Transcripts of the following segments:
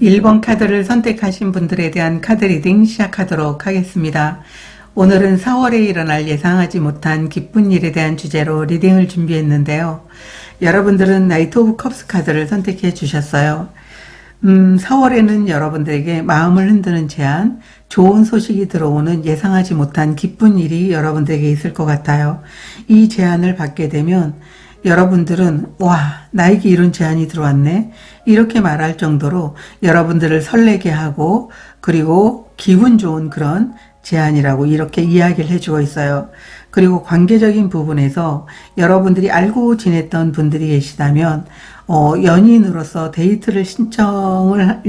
1번 카드를 선택하신 분들에 대한 카드 리딩 시작하도록 하겠습니다. 오늘은 4월에 일어날 예상하지 못한 기쁜 일에 대한 주제로 리딩을 준비했는데요. 여러분들은 나이트 오브 컵스 카드를 선택해 주셨어요. 4월에는 여러분들에게 마음을 흔드는 제안, 좋은 소식이 들어오는 예상하지 못한 기쁜 일이 여러분들에게 있을 것 같아요. 이 제안을 받게 되면 여러분들은 와, 나에게 이런 제안이 들어왔네, 이렇게 말할 정도로 여러분들을 설레게 하고 그리고 기분 좋은 그런 제안이라고 이렇게 이야기를 해주고 있어요. 그리고 관계적인 부분에서 여러분들이 알고 지냈던 분들이 계시다면 연인으로서 데이트를 신청을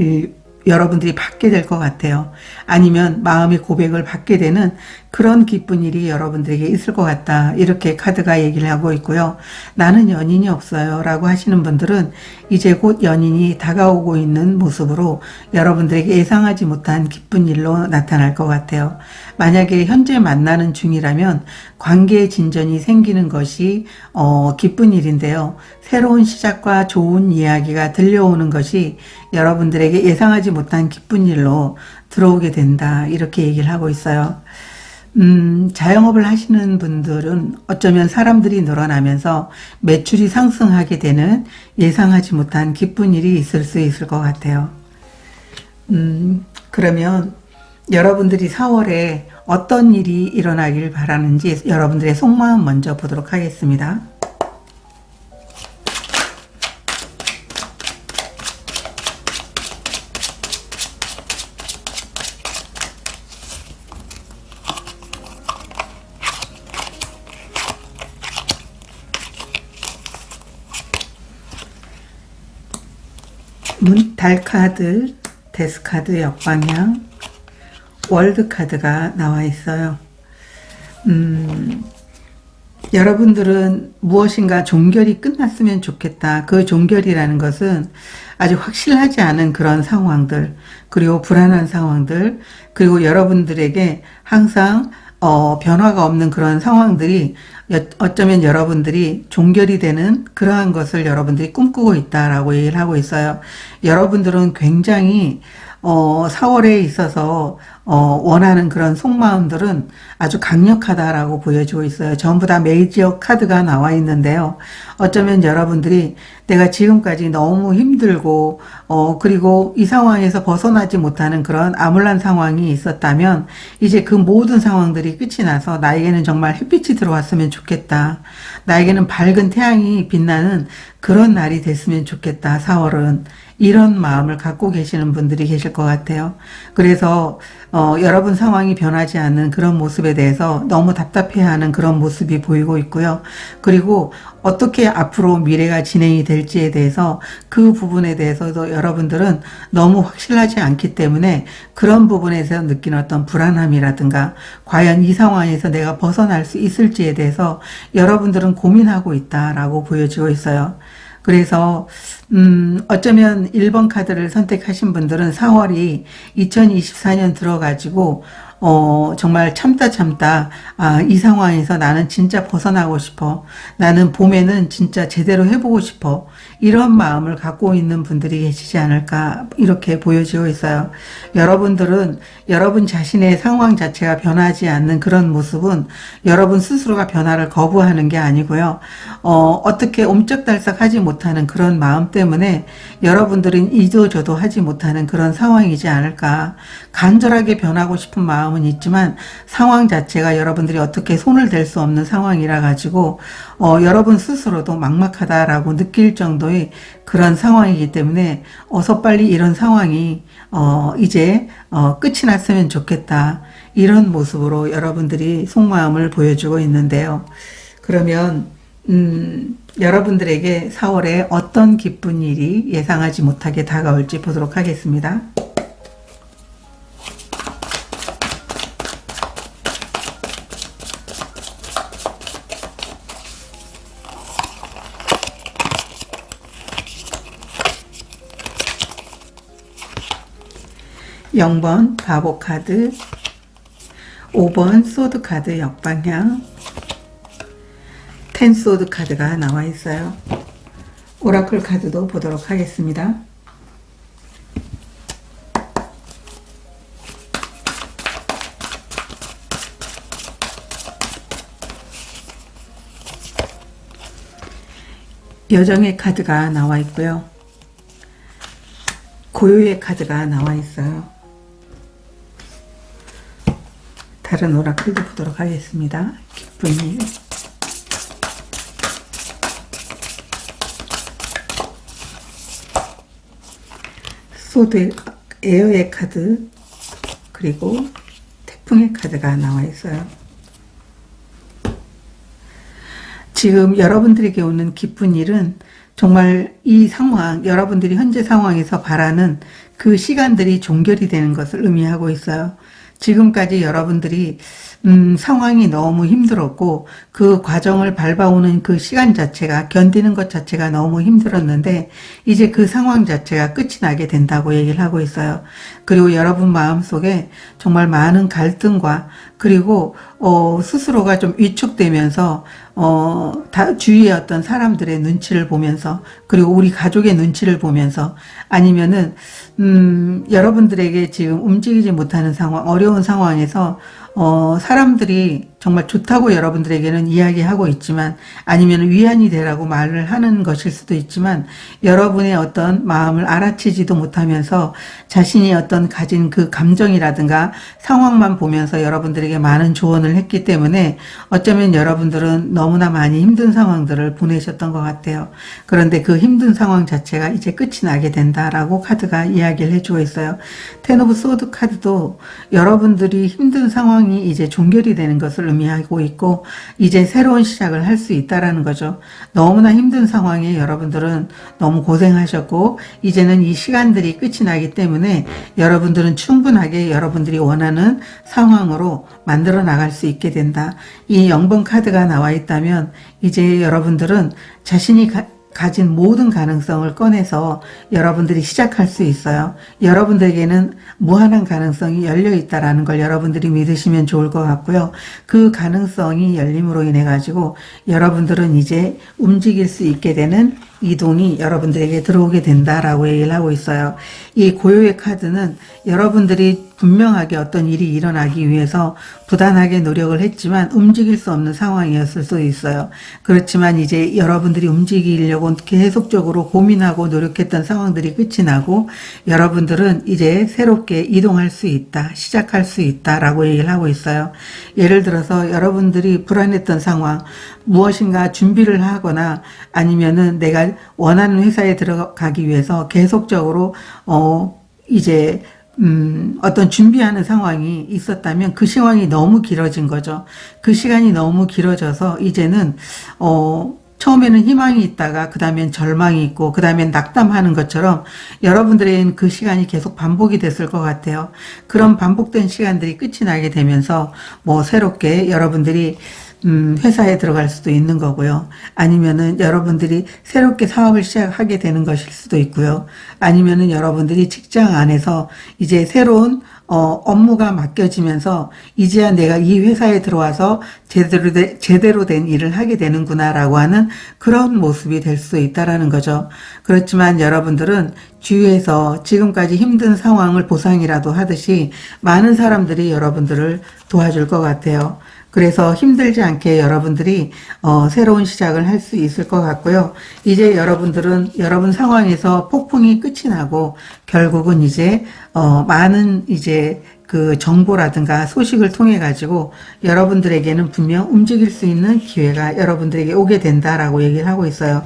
여러분들이 받게 될 것 같아요. 아니면 마음의 고백을 받게 되는 그런 기쁜 일이 여러분들에게 있을 것 같다, 이렇게 카드가 얘기를 하고 있고요. 나는 연인이 없어요 라고 하시는 분들은 이제 곧 연인이 다가오고 있는 모습으로 여러분들에게 예상하지 못한 기쁜 일로 나타날 것 같아요. 만약에 현재 만나는 중이라면 관계의 진전이 생기는 것이 기쁜 일인데요. 새로운 시작과 좋은 이야기가 들려오는 것이 여러분들에게 예상하지 못한 기쁜 일로 들어오게 된다, 이렇게 얘기를 하고 있어요. 자영업을 하시는 분들은 어쩌면 사람들이 늘어나면서 매출이 상승하게 되는 예상하지 못한 기쁜 일이 있을 수 있을 것 같아요. 그러면 여러분들이 4월에 어떤 일이 일어나길 바라는지 여러분들의 속마음 먼저 보도록 하겠습니다. 달카드, 데스카드 역방향, 월드카드가 나와 있어요. 여러분들은 무엇인가 종결이 끝났으면 좋겠다. 그 종결이라는 것은 아주 확실하지 않은 그런 상황들, 그리고 불안한 상황들, 그리고 여러분들에게 항상 변화가 없는 그런 상황들이 어쩌면 여러분들이 종결이 되는 그러한 것을 여러분들이 꿈꾸고 있다라고 얘기를 하고 있어요. 여러분들은 굉장히 4월에 있어서 원하는 그런 속마음들은 아주 강력하다라고 보여지고 있어요. 전부 다 메이저 카드가 나와 있는데요. 어쩌면 여러분들이 내가 지금까지 너무 힘들고 그리고 이 상황에서 벗어나지 못하는 그런 암울한 상황이 있었다면 이제 그 모든 상황들이 끝이 나서 나에게는 정말 햇빛이 들어왔으면 좋겠다, 나에게는 밝은 태양이 빛나는 그런 날이 됐으면 좋겠다, 4월은. 이런 마음을 갖고 계시는 분들이 계실 것 같아요. 그래서 여러분 상황이 변하지 않는 그런 모습에 대해서 너무 답답해하는 그런 모습이 보이고 있고요. 그리고 어떻게 앞으로 미래가 진행이 될지에 대해서 그 부분에 대해서도 여러분들은 너무 확실하지 않기 때문에 그런 부분에서 느끼는 어떤 불안함이라든가 과연 이 상황에서 내가 벗어날 수 있을지에 대해서 여러분들은 고민하고 있다라고 보여지고 있어요. 그래서 어쩌면 1번 카드를 선택하신 분들은 4월이 2024년 들어가지고 정말 참다 이 상황에서 나는 진짜 벗어나고 싶어, 나는 봄에는 진짜 제대로 해보고 싶어, 이런 마음을 갖고 있는 분들이 계시지 않을까, 이렇게 보여지고 있어요. 여러분들은 여러분 자신의 상황 자체가 변하지 않는 그런 모습은 여러분 스스로가 변화를 거부하는 게 아니고요. 어떻게 옴짝달싹하지 못하는 그런 마음 때문에 여러분들은 이도저도 하지 못하는 그런 상황이지 않을까. 간절하게 변하고 싶은 마음은 있지만 상황 자체가 여러분들이 어떻게 손을 댈 수 없는 상황이라 가지고 여러분 스스로도 막막하다라고 느낄 정도의 그런 상황이기 때문에 어서 빨리 이런 상황이 이제 끝이 났으면 좋겠다, 이런 모습으로 여러분들이 속마음을 보여주고 있는데요. 그러면 여러분들에게 4월에 어떤 기쁜 일이 예상하지 못하게 다가올지 보도록 하겠습니다. (0번) 바보 카드, 5번 소드 카드 역방향, 10 소드 카드가 나와 있어요. 오라클 카드도 보도록 하겠습니다. 여정의 카드가 나와 있고요. 고요의 카드가 나와 있어요. 다른 오라클도 보도록 하겠습니다. 기쁜 일, 소드, 에어의 카드, 그리고 태풍의 카드가 나와 있어요. 지금 여러분들에게 오는 기쁜 일은 정말 이 상황, 여러분들이 현재 상황에서 바라는 그 시간들이 종결이 되는 것을 의미하고 있어요. 지금까지 여러분들이 상황이 너무 힘들었고 그 과정을 밟아오는 그 시간 자체가, 견디는 것 자체가 너무 힘들었는데 이제 그 상황 자체가 끝이 나게 된다고 얘기를 하고 있어요. 그리고 여러분 마음속에 정말 많은 갈등과 그리고 스스로가 좀 위축되면서 주위의 어떤 사람들의 눈치를 보면서, 그리고 우리 가족의 눈치를 보면서, 아니면은 여러분들에게 지금 움직이지 못하는 상황, 어려운 상황에서 사람들이 정말 좋다고 여러분들에게는 이야기하고 있지만, 아니면 위안이 되라고 말을 하는 것일 수도 있지만, 여러분의 어떤 마음을 알아채지도 못하면서 자신이 어떤 가진 그 감정이라든가 상황만 보면서 여러분들에게 많은 조언을 했기 때문에 어쩌면 여러분들은 너무나 많이 힘든 상황들을 보내셨던 것 같아요. 그런데 그 힘든 상황 자체가 이제 끝이 나게 된다라고 카드가 이야기를 해주고 있어요. 텐 오브 소드 카드도 여러분들이 힘든 상황이 이제 종결이 되는 것을 의미하고 있고, 이제 새로운 시작을 할 수 있다라는 거죠. 너무나 힘든 상황에 여러분들은 너무 고생하셨고 이제는 이 시간들이 끝이 나기 때문에 여러분들은 충분하게 여러분들이 원하는 상황으로 만들어 나갈 수 있게 된다. 이 0번 카드가 나와 있다면 이제 여러분들은 자신이 가진 모든 가능성을 꺼내서 여러분들이 시작할 수 있어요. 여러분들에게는 무한한 가능성이 열려 있다라는 걸 여러분들이 믿으시면 좋을 것 같고요. 그 가능성이 열림으로 인해 가지고 여러분들은 이제 움직일 수 있게 되는 이동이 여러분들에게 들어오게 된다라고 얘기를 하고 있어요. 이 고요의 카드는 여러분들이 분명하게 어떤 일이 일어나기 위해서 부단하게 노력을 했지만 움직일 수 없는 상황이었을 수도 있어요. 그렇지만 이제 여러분들이 움직이려고 계속적으로 고민하고 노력했던 상황들이 끝이 나고 여러분들은 이제 새롭게 이동할 수 있다, 시작할 수 있다라고 얘기를 하고 있어요. 예를 들어서 여러분들이 불안했던 상황, 무엇인가 준비를 하거나 아니면은 내가 원하는 회사에 들어가기 위해서 계속적으로 이제 어떤 준비하는 상황이 있었다면 그 시간이 너무 길어진 거죠. 그 시간이 너무 길어져서 이제는 처음에는 희망이 있다가 그 다음엔 절망이 있고 그 다음엔 낙담하는 것처럼 여러분들의 그 시간이 계속 반복이 됐을 것 같아요. 그런 반복된 시간들이 끝이 나게 되면서 뭐 새롭게 여러분들이 회사에 들어갈 수도 있는 거고요. 아니면은 여러분들이 새롭게 사업을 시작하게 되는 것일 수도 있고요. 아니면은 여러분들이 직장 안에서 이제 새로운 업무가 맡겨지면서 이제야 내가 이 회사에 들어와서 제대로 된 일을 하게 되는구나라고 하는 그런 모습이 될 수 있다라는 거죠. 그렇지만 여러분들은 주위에서 지금까지 힘든 상황을 보상이라도 하듯이 많은 사람들이 여러분들을 도와줄 것 같아요. 그래서 힘들지 않게 여러분들이 새로운 시작을 할 수 있을 것 같고요. 이제 여러분들은 여러분 상황에서 폭풍이 끝이 나고 결국은 이제 많은 이제 그 정보라든가 소식을 통해 가지고 여러분들에게는 분명 움직일 수 있는 기회가 여러분들에게 오게 된다라고 얘기를 하고 있어요.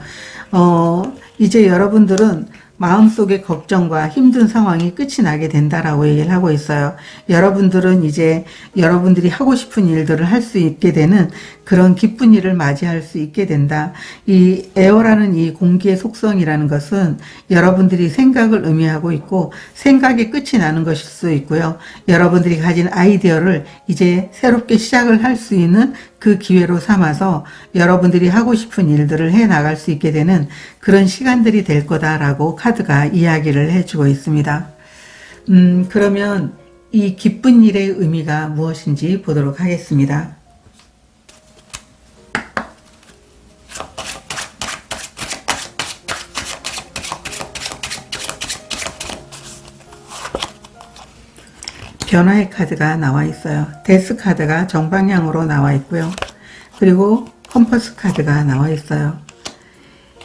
이제 여러분들은 마음속의 걱정과 힘든 상황이 끝이 나게 된다라고 얘기를 하고 있어요. 여러분들은 이제 여러분들이 하고 싶은 일들을 할 수 있게 되는 그런 기쁜 일을 맞이할 수 있게 된다. 이 에어라는 이 공기의 속성이라는 것은 여러분들이 생각을 의미하고 있고 생각이 끝이 나는 것일 수 있고요. 여러분들이 가진 아이디어를 이제 새롭게 시작을 할 수 있는 그 기회로 삼아서 여러분들이 하고 싶은 일들을 해 나갈 수 있게 되는 그런 시간들이 될 거다라고 카드가 이야기를 해주고 있습니다. 그러면 이 기쁜 일의 의미가 무엇인지 보도록 하겠습니다. 변화의 카드가 나와 있어요. 데스 카드가 정방향으로 나와 있고요. 그리고 컴퍼스 카드가 나와 있어요.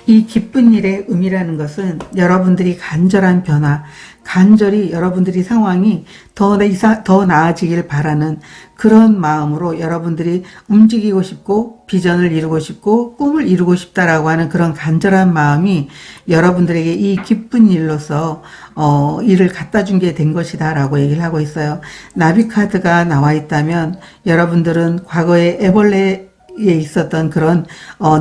이 기쁜 일의 의미라는 것은 여러분들이 간절한 변화, 간절히 여러분들이 상황이 더 나아지길 바라는 그런 마음으로 여러분들이 움직이고 싶고 비전을 이루고 싶고 꿈을 이루고 싶다라고 하는 그런 간절한 마음이 여러분들에게 이 기쁜 일로서 일을 갖다 준 게 된 것이다 라고 얘기를 하고 있어요. 나비 카드가 나와 있다면 여러분들은 과거에 애벌레 에 있었던 그런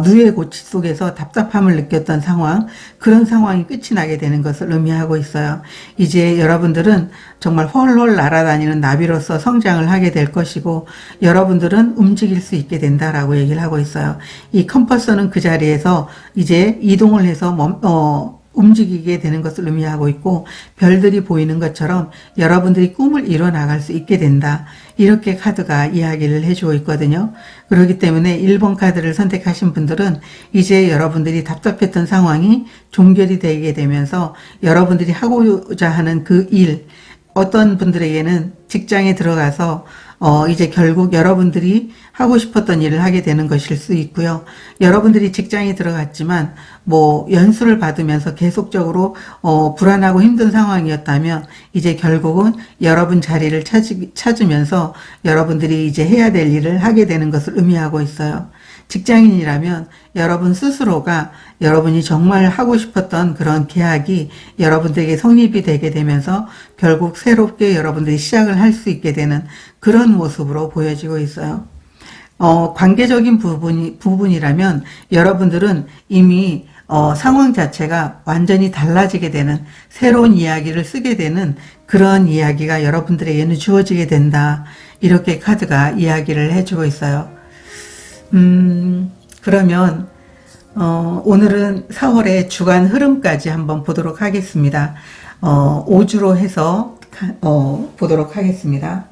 누에 고치 속에서 답답함을 느꼈던 상황, 그런 상황이 끝이 나게 되는 것을 의미하고 있어요. 이제 여러분들은 정말 헐헐 날아다니는 나비로서 성장을 하게 될 것이고 여러분들은 움직일 수 있게 된다라고 얘기를 하고 있어요. 이 컴퍼스는 그 자리에서 이제 이동을 해서 움직이게 되는 것을 의미하고 있고 별들이 보이는 것처럼 여러분들이 꿈을 이뤄 나갈 수 있게 된다. 이렇게 카드가 이야기를 해주고 있거든요. 그렇기 때문에 1번 카드를 선택하신 분들은 이제 여러분들이 답답했던 상황이 종결이 되게 되면서 여러분들이 하고자 하는 그 일, 어떤 분들에게는 직장에 들어가서 이제 결국 여러분들이 하고 싶었던 일을 하게 되는 것일 수 있고요. 여러분들이 직장에 들어갔지만 연수를 받으면서 계속적으로 불안하고 힘든 상황이었다면 이제 결국은 여러분 자리를 찾으면서 여러분들이 이제 해야 될 일을 하게 되는 것을 의미하고 있어요. 직장인이라면 여러분 스스로가 여러분이 정말 하고 싶었던 그런 계약이 여러분들에게 성립이 되게 되면서 결국 새롭게 여러분들이 시작을 할 수 있게 되는 그런 모습으로 보여지고 있어요. 관계적인 부분이라면 여러분들은 이미 상황 자체가 완전히 달라지게 되는 새로운 이야기를 쓰게 되는 그런 이야기가 여러분들에게는 주어지게 된다. 이렇게 카드가 이야기를 해주고 있어요. 그러면 오늘은 4월의 주간 흐름까지 한번 보도록 하겠습니다. 5주로 해서 보도록 하겠습니다.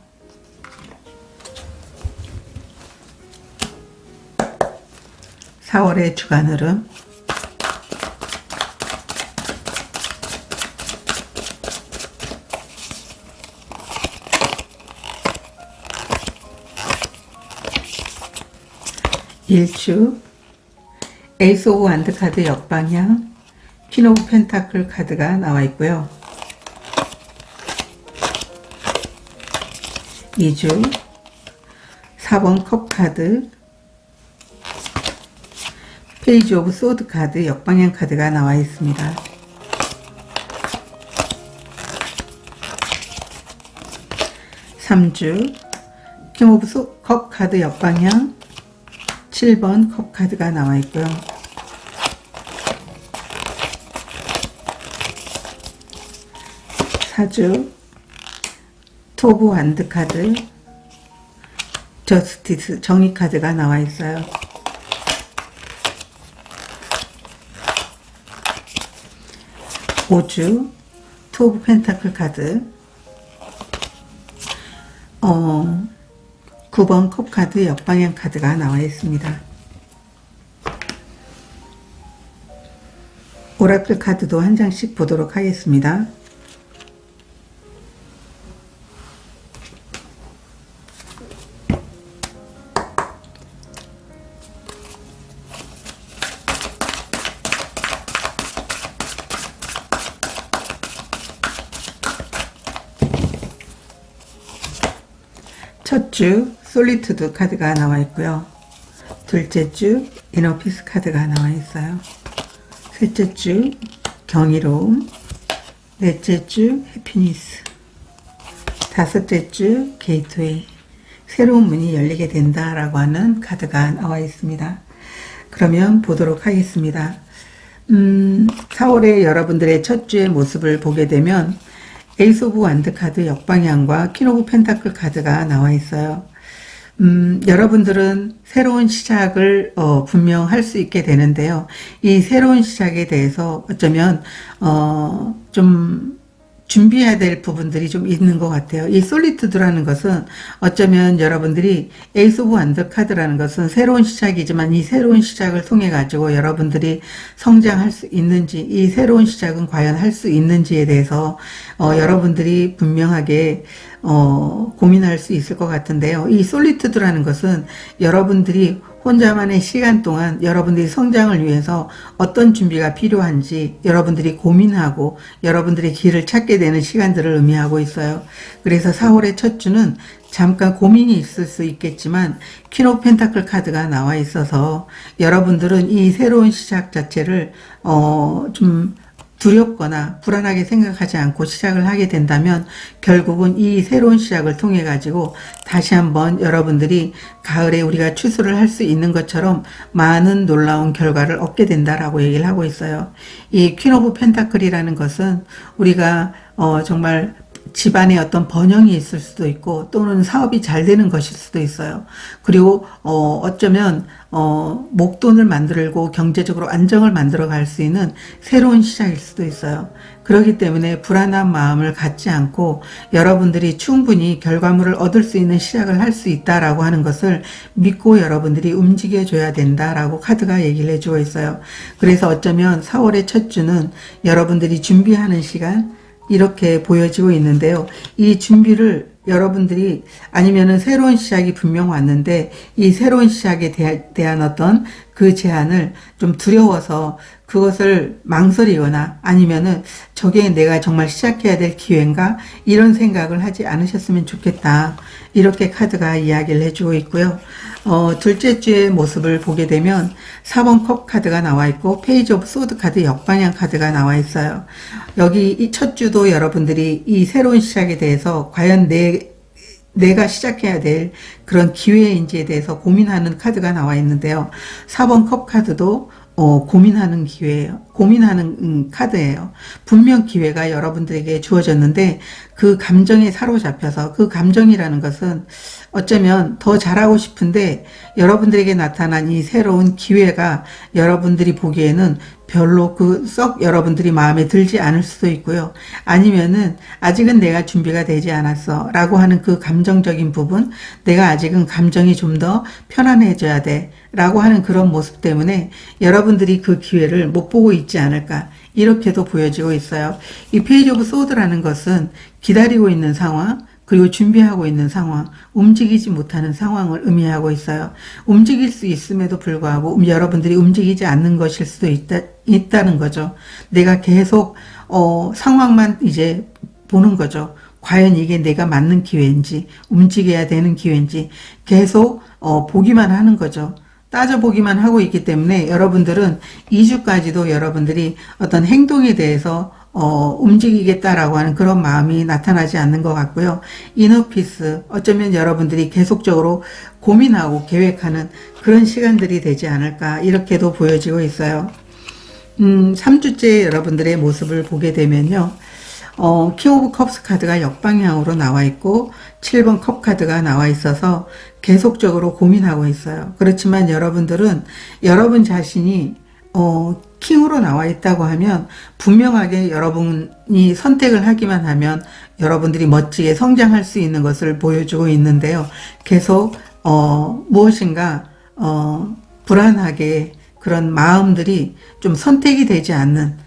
(4월의) 주간 흐름. 일주, 에이스 오브 완드 카드 역방향, 퀸 오브 펜타클 카드가 나와 있고요. 2주, 4번 컵 카드, 페이지 오브 소드 카드 역방향 카드가 나와 있습니다. 3주, 킹 오브 컵 카드 역방향, 7번 컵 카드가 나와 있고요. 4주, 투 오브 완드 카드, 저스티스 정의 카드가 나와 있어요. 5주, 투 오브 펜타클 카드, 9번 컵 카드 역방향 카드가 나와 있습니다. 오라클 카드도 한 장씩 보도록 하겠습니다. 첫 주 솔리투드 카드가 나와 있고요. 둘째 주 이너피스 카드가 나와 있어요. 셋째 주 경이로움, 넷째 주 해피니스, 다섯째 주 게이트웨이, 새로운 문이 열리게 된다라고 하는 카드가 나와 있습니다. 그러면 보도록 하겠습니다. 4월에 여러분들의 첫 주의 모습을 보게 되면 에이스 오브 완드 카드 역방향과 퀸 오브 펜타클 카드가 나와 있어요. 여러분들은 새로운 시작을 분명 할 수 있게 되는데요. 이 새로운 시작에 대해서 어쩌면 좀 준비해야 될 부분들이 좀 있는 것 같아요. 이 솔리투드라는 것은 어쩌면 여러분들이 에이스 오브 완드 카드라는 것은 새로운 시작이지만 이 새로운 시작을 통해 가지고 여러분들이 성장할 수 있는지, 이 새로운 시작은 과연 할 수 있는지에 대해서 여러분들이 분명하게 고민할 수 있을 것 같은데요. 이 솔리투드라는 것은 여러분들이 혼자만의 시간 동안 여러분들이 성장을 위해서 어떤 준비가 필요한지 여러분들이 고민하고 여러분들의 길을 찾게 되는 시간들을 의미하고 있어요. 그래서 4월의 첫 주는 잠깐 고민이 있을 수 있겠지만 퀸 오브 펜타클 카드가 나와 있어서 여러분들은 이 새로운 시작 자체를 좀 두렵거나 불안하게 생각하지 않고 시작을 하게 된다면 결국은 이 새로운 시작을 통해 가지고 다시 한번 여러분들이 가을에 우리가 추수를 할 수 있는 것처럼 많은 놀라운 결과를 얻게 된다라고 얘기를 하고 있어요. 이 퀸 오브 펜타클이라는 것은 우리가 정말 집안에 어떤 번영이 있을 수도 있고 또는 사업이 잘 되는 것일 수도 있어요. 그리고 어쩌면 목돈을 만들고 경제적으로 안정을 만들어 갈 수 있는 새로운 시작일 수도 있어요. 그렇기 때문에 불안한 마음을 갖지 않고 여러분들이 충분히 결과물을 얻을 수 있는 시작을 할 수 있다라고 하는 것을 믿고 여러분들이 움직여 줘야 된다라고 카드가 얘기를 해주고 있어요. 그래서 어쩌면 4월의 첫 주는 여러분들이 준비하는 시간 이렇게 보여지고 있는데요. 이 준비를 여러분들이 아니면은 새로운 시작이 분명 왔는데 이 새로운 시작에 대한 어떤 그 제안을 좀 두려워서 그것을 망설이거나 아니면은 저게 내가 정말 시작해야 될 기회인가 이런 생각을 하지 않으셨으면 좋겠다. 이렇게 카드가 이야기를 해주고 있고요. 둘째 주의 모습을 보게 되면 4번 컵 카드가 나와 있고 페이지 오브 소드 카드 역방향 카드가 나와 있어요. 여기 이 첫 주도 여러분들이 이 새로운 시작에 대해서 과연 내가 시작해야 될 그런 기회인지에 대해서 고민하는 카드가 나와 있는데요. 4번 컵 카드도 고민하는 기회예요. 고민하는 카드예요. 분명 기회가 여러분들에게 주어졌는데 그 감정에 사로잡혀서 그 감정이라는 것은 어쩌면 더 잘하고 싶은데 여러분들에게 나타난 이 새로운 기회가 여러분들이 보기에는 별로 썩 여러분들이 마음에 들지 않을 수도 있고요. 아니면은 아직은 내가 준비가 되지 않았어 라고 하는 그 감정적인 부분, 내가 아직은 감정이 좀 더 편안해져야 돼 라고 하는 그런 모습 때문에 여러분들이 그 기회를 못 보고 있지 않을까 이렇게도 보여지고 있어요. 이 페이지 오브 소드라는 것은 기다리고 있는 상황, 그리고 준비하고 있는 상황, 움직이지 못하는 상황을 의미하고 있어요. 움직일 수 있음에도 불구하고 여러분들이 움직이지 않는 것일 수도 있다는 거죠. 내가 계속 상황만 이제 보는 거죠. 과연 이게 내가 맞는 기회인지 움직여야 되는 기회인지 계속 보기만 하는 거죠. 따져보기만 하고 있기 때문에 여러분들은 2주까지도 여러분들이 어떤 행동에 대해서 움직이겠다라고 하는 그런 마음이 나타나지 않는 것 같고요. 이너피스, 어쩌면 여러분들이 계속적으로 고민하고 계획하는 그런 시간들이 되지 않을까 이렇게도 보여지고 있어요. 3주째 여러분들의 모습을 보게 되면요. 킹 오브 컵스 카드가 역방향으로 나와 있고 7번 컵 카드가 나와 있어서 계속적으로 고민하고 있어요. 그렇지만 여러분들은 여러분 자신이 킹으로 나와 있다고 하면 분명하게 여러분이 선택을 하기만 하면 여러분들이 멋지게 성장할 수 있는 것을 보여주고 있는데요. 계속 무엇인가 불안하게 그런 마음들이 좀 선택이 되지 않는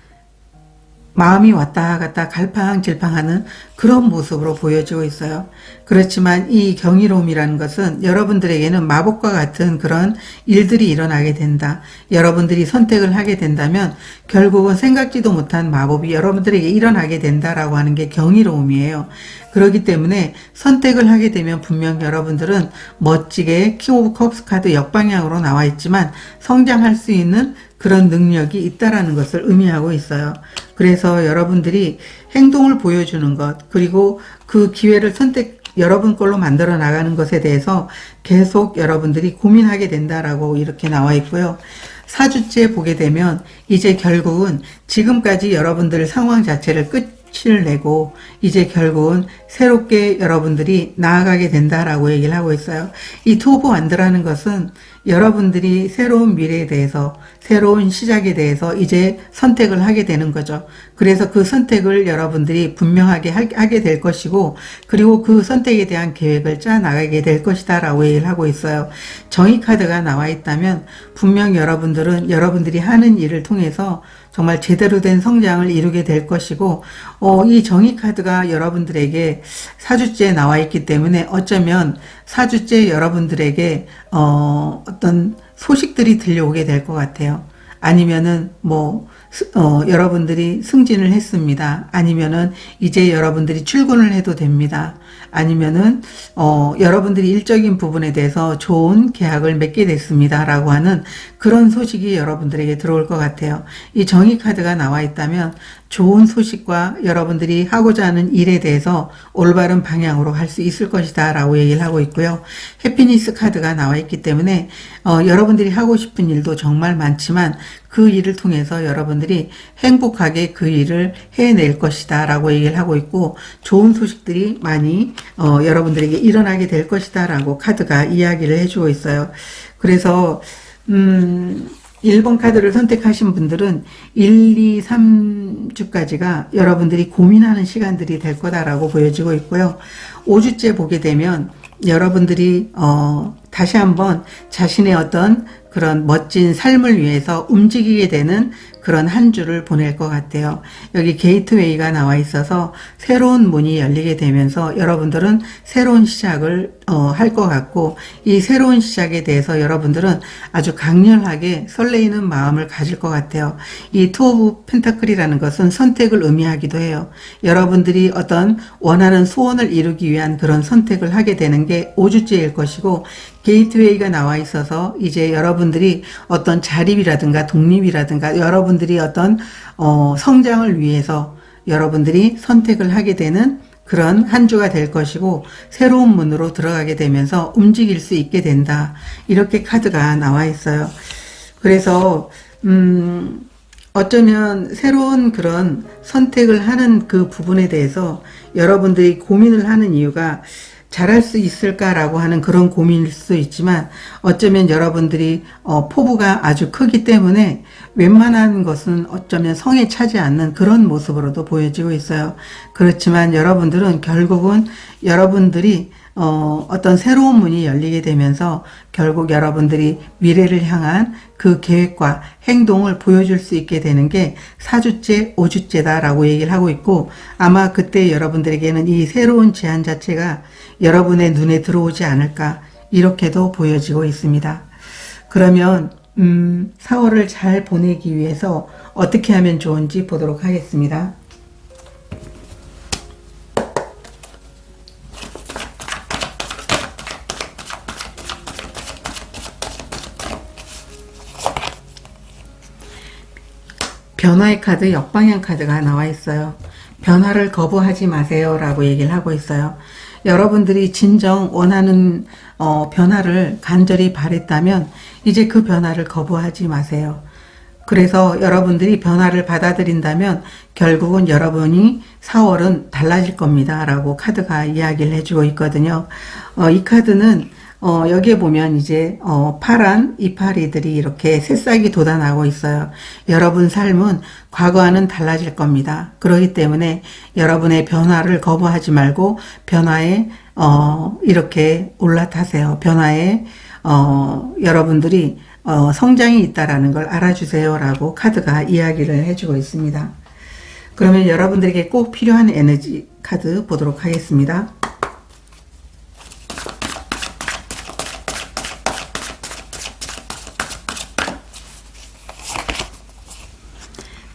마음이 왔다 갔다 갈팡질팡하는 그런 모습으로 보여지고 있어요. 그렇지만 이 경이로움이라는 것은 여러분들에게는 마법과 같은 그런 일들이 일어나게 된다. 여러분들이 선택을 하게 된다면 결국은 생각지도 못한 마법이 여러분들에게 일어나게 된다라고 하는 게 경이로움이에요. 그렇기 때문에 선택을 하게 되면 분명 여러분들은 멋지게 킹 오브 컵스 카드 역방향으로 나와 있지만 성장할 수 있는 그런 능력이 있다라는 것을 의미하고 있어요. 그래서 여러분들이 행동을 보여주는 것, 그리고 그 기회를 여러분 걸로 만들어 나가는 것에 대해서 계속 여러분들이 고민하게 된다라고 이렇게 나와 있고요. 4주째 보게 되면 이제 결국은 지금까지 여러분들 상황 자체를 끝을 내고 이제 결국은 새롭게 여러분들이 나아가게 된다라고 얘기를 하고 있어요. 이 투 오브 완드라는 것은 여러분들이 새로운 미래에 대해서 새로운 시작에 대해서 이제 선택을 하게 되는 거죠. 그래서 그 선택을 여러분들이 분명하게 하게 될 것이고 그리고 그 선택에 대한 계획을 짜 나가게 될 것이다 라고 얘기를 하고 있어요. 정의 카드가 나와 있다면 분명 여러분들은 여러분들이 하는 일을 통해서 정말 제대로 된 성장을 이루게 될 것이고, 이 정의 카드가 여러분들에게 사주째에 나와 있기 때문에 어쩌면 사주째 여러분들에게 어떤 소식들이 들려오게 될 것 같아요. 아니면은 여러분들이 승진을 했습니다. 아니면은 이제 여러분들이 출근을 해도 됩니다. 아니면은 여러분들이 일적인 부분에 대해서 좋은 계약을 맺게 됐습니다. 라고 하는 그런 소식이 여러분들에게 들어올 것 같아요. 이 정의 카드가 나와 있다면 좋은 소식과 여러분들이 하고자 하는 일에 대해서 올바른 방향으로 할 수 있을 것이다 라고 얘기를 하고 있고요. 해피니스 카드가 나와 있기 때문에 여러분들이 하고 싶은 일도 정말 많지만 그 일을 통해서 여러분들이 행복하게 그 일을 해낼 것이다 라고 얘기를 하고 있고, 좋은 소식들이 많이 여러분들에게 일어나게 될 것이다 라고 카드가 이야기를 해주고 있어요. 그래서 1번 카드를 선택하신 분들은 1, 2, 3주까지가 여러분들이 고민하는 시간들이 될 거다라고 보여지고 있고요. 5주째 보게 되면 여러분들이 다시 한번 자신의 어떤 그런 멋진 삶을 위해서 움직이게 되는 그런 한 주를 보낼 것 같아요. 여기 게이트웨이가 나와 있어서 새로운 문이 열리게 되면서 여러분들은 새로운 시작을 할 것 같고, 이 새로운 시작에 대해서 여러분들은 아주 강렬하게 설레이는 마음을 가질 것 같아요. 이 투 오브 펜타클이라는 것은 선택을 의미하기도 해요. 여러분들이 어떤 원하는 소원을 이루기 위한 그런 선택을 하게 되는 게 5주째일 것이고, 게이트웨이가 나와 있어서 이제 여러분들이 어떤 자립이라든가 독립이라든가 여러분들이 어떤 성장을 위해서 여러분들이 선택을 하게 되는 그런 한 주가 될 것이고, 새로운 문으로 들어가게 되면서 움직일 수 있게 된다. 이렇게 카드가 나와 있어요. 그래서 어쩌면 새로운 그런 선택을 하는 그 부분에 대해서 여러분들이 고민을 하는 이유가 잘할 수 있을까라고 하는 그런 고민일 수도 있지만, 어쩌면 여러분들이 포부가 아주 크기 때문에 웬만한 것은 어쩌면 성에 차지 않는 그런 모습으로도 보여지고 있어요. 그렇지만 여러분들은 결국은 여러분들이 어떤 새로운 문이 열리게 되면서 결국 여러분들이 미래를 향한 그 계획과 행동을 보여줄 수 있게 되는 게 4주째, 5주째다라고 얘기를 하고 있고, 아마 그때 여러분들에게는 이 새로운 제안 자체가 여러분의 눈에 들어오지 않을까, 이렇게도 보여지고 있습니다. 그러면 4월을 잘 보내기 위해서 어떻게 하면 좋은지 보도록 하겠습니다. 변화의 카드, 역방향 카드가 나와 있어요. 변화를 거부하지 마세요 라고 얘기를 하고 있어요. 여러분들이 진정 원하는 변화를 간절히 바랬다면 이제 그 변화를 거부하지 마세요. 그래서 여러분들이 변화를 받아들인다면 결국은 여러분이 4월은 달라질 겁니다 라고 카드가 이야기를 해주고 있거든요. 이 카드는 여기에 보면 이제 파란 이파리들이 이렇게 새싹이 돋아나고 있어요. 여러분 삶은 과거와는 달라질 겁니다. 그렇기 때문에 여러분의 변화를 거부하지 말고 변화에 이렇게 올라타세요. 변화에 여러분들이 성장이 있다라는 걸 알아주세요 라고 카드가 이야기를 해주고 있습니다. 그러면 여러분들에게 꼭 필요한 에너지 카드 보도록 하겠습니다.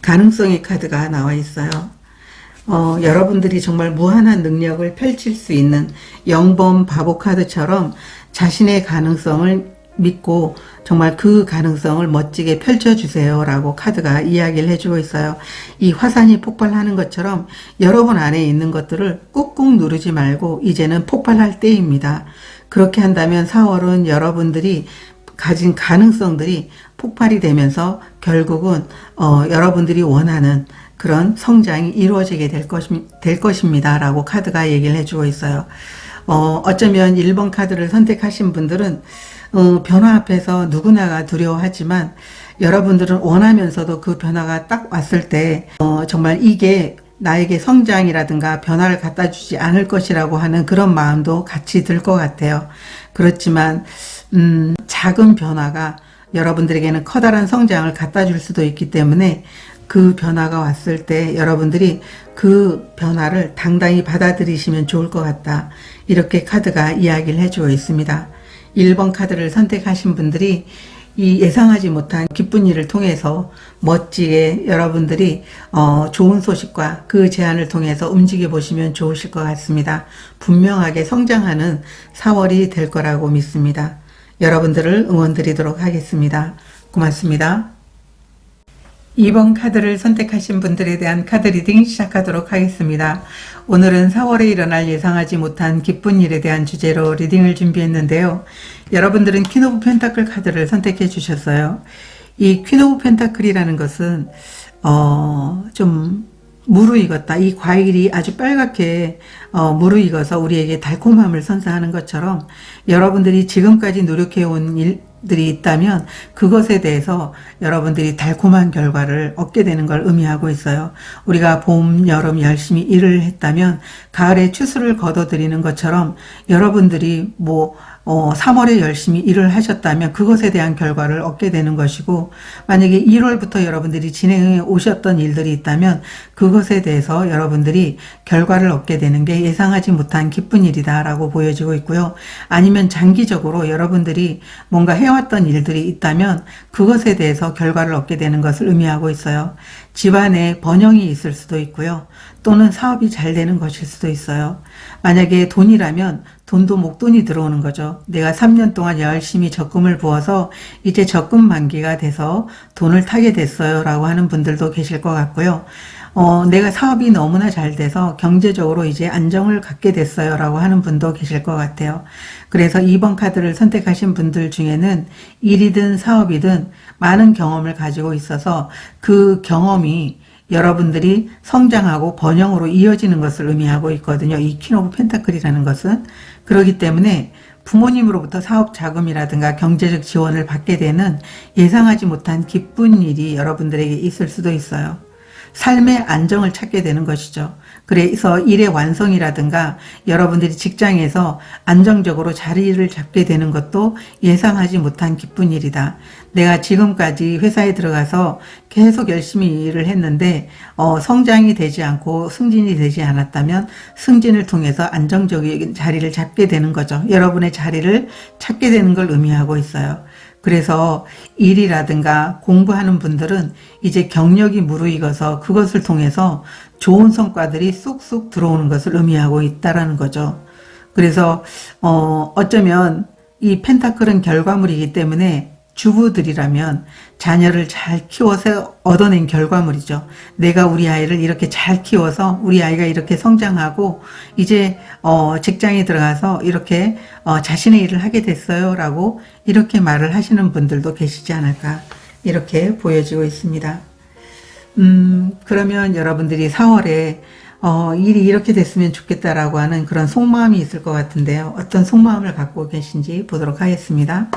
가능성의 카드가 나와 있어요. 여러분들이 정말 무한한 능력을 펼칠 수 있는 0번 바보 카드처럼 자신의 가능성을 믿고 정말 그 가능성을 멋지게 펼쳐주세요 라고 카드가 이야기를 해주고 있어요. 이 화산이 폭발하는 것처럼 여러분 안에 있는 것들을 꾹꾹 누르지 말고 이제는 폭발할 때입니다. 그렇게 한다면 4월은 여러분들이 가진 가능성들이 폭발이 되면서 결국은 여러분들이 원하는 그런 성장이 이루어지게 될 것입니다 라고 카드가 얘기를 해주고 있어요. 어쩌면 1번 카드를 선택하신 분들은 변화 앞에서 누구나가 두려워하지만 여러분들은 원하면서도 그 변화가 딱 왔을 때 정말 이게 나에게 성장이라든가 변화를 갖다 주지 않을 것이라고 하는 그런 마음도 같이 들 것 같아요. 그렇지만 작은 변화가 여러분들에게는 커다란 성장을 갖다 줄 수도 있기 때문에 그 변화가 왔을 때 여러분들이 그 변화를 당당히 받아들이시면 좋을 것 같다. 이렇게 카드가 이야기를 해주고 있습니다. 1번 카드를 선택하신 분들이 이 예상하지 못한 기쁜 일을 통해서 멋지게 여러분들이 좋은 소식과 그 제안을 통해서 움직여 보시면 좋으실 것 같습니다. 분명하게 성장하는 4월이 될 거라고 믿습니다. 여러분들을 응원드리도록 하겠습니다. 고맙습니다. 2번 카드를 선택하신 분들에 대한 카드 리딩 시작하도록 하겠습니다. 오늘은 4월에 일어날 예상하지 못한 기쁜 일에 대한 주제로 리딩을 준비했는데요. 여러분들은 퀸 오브 펜타클 카드를 선택해 주셨어요. 이 퀸 오브 펜타클이라는 것은 좀 무르익었다. 이 과일이 아주 빨갛게 무르익어서 우리에게 달콤함을 선사하는 것처럼 여러분들이 지금까지 노력해온 일들이 있다면 그것에 대해서 여러분들이 달콤한 결과를 얻게 되는 걸 의미하고 있어요. 우리가 봄, 여름 열심히 일을 했다면 가을에 추수를 거둬들이는 것처럼 여러분들이 3월에 열심히 일을 하셨다면 그것에 대한 결과를 얻게 되는 것이고, 만약에 1월부터 여러분들이 진행해 오셨던 일들이 있다면 그것에 대해서 여러분들이 결과를 얻게 되는 게 예상하지 못한 기쁜 일이다 라고 보여지고 있고요. 아니면 장기적으로 여러분들이 뭔가 해왔던 일들이 있다면 그것에 대해서 결과를 얻게 되는 것을 의미하고 있어요. 집안에 번영이 있을 수도 있고요. 또는 사업이 잘 되는 것일 수도 있어요. 만약에 돈이라면 돈도 목돈이 들어오는 거죠. 내가 3년 동안 열심히 적금을 부어서 이제 적금 만기가 돼서 돈을 타게 됐어요 라고 하는 분들도 계실 것 같고요. 내가 사업이 너무나 잘 돼서 경제적으로 이제 안정을 갖게 됐어요 라고 하는 분도 계실 것 같아요. 그래서 2번 카드를 선택하신 분들 중에는 일이든 사업이든 많은 경험을 가지고 있어서 그 경험이 여러분들이 성장하고 번영으로 이어지는 것을 의미하고 있거든요. 이 퀸 오브 펜타클이라는 것은. 그렇기 때문에 부모님으로부터 사업 자금이라든가 경제적 지원을 받게 되는 예상하지 못한 기쁜 일이 여러분들에게 있을 수도 있어요. 삶의 안정을 찾게 되는 것이죠. 그래서 일의 완성이라든가 여러분들이 직장에서 안정적으로 자리를 잡게 되는 것도 예상하지 못한 기쁜 일이다. 내가 지금까지 회사에 들어가서 계속 열심히 일을 했는데 성장이 되지 않고 승진이 되지 않았다면 승진을 통해서 안정적인 자리를 잡게 되는 거죠. 여러분의 자리를 찾게 되는 걸 의미하고 있어요. 그래서 일이라든가 공부하는 분들은 이제 경력이 무르익어서 그것을 통해서 좋은 성과들이 쑥쑥 들어오는 것을 의미하고 있다라는 거죠. 그래서 어쩌면 이 펜타클은 결과물이기 때문에 주부들이라면 자녀를 잘 키워서 얻어낸 결과물이죠. 내가 우리 아이를 이렇게 잘 키워서 우리 아이가 이렇게 성장하고 이제 직장에 들어가서 이렇게 자신의 일을 하게 됐어요 라고 이렇게 말을 하시는 분들도 계시지 않을까, 이렇게 보여지고 있습니다. 그러면 여러분들이 4월에 일이 이렇게 됐으면 좋겠다라고 하는 그런 속마음이 있을 것 같은데요. 어떤 속마음을 갖고 계신지 보도록 하겠습니다.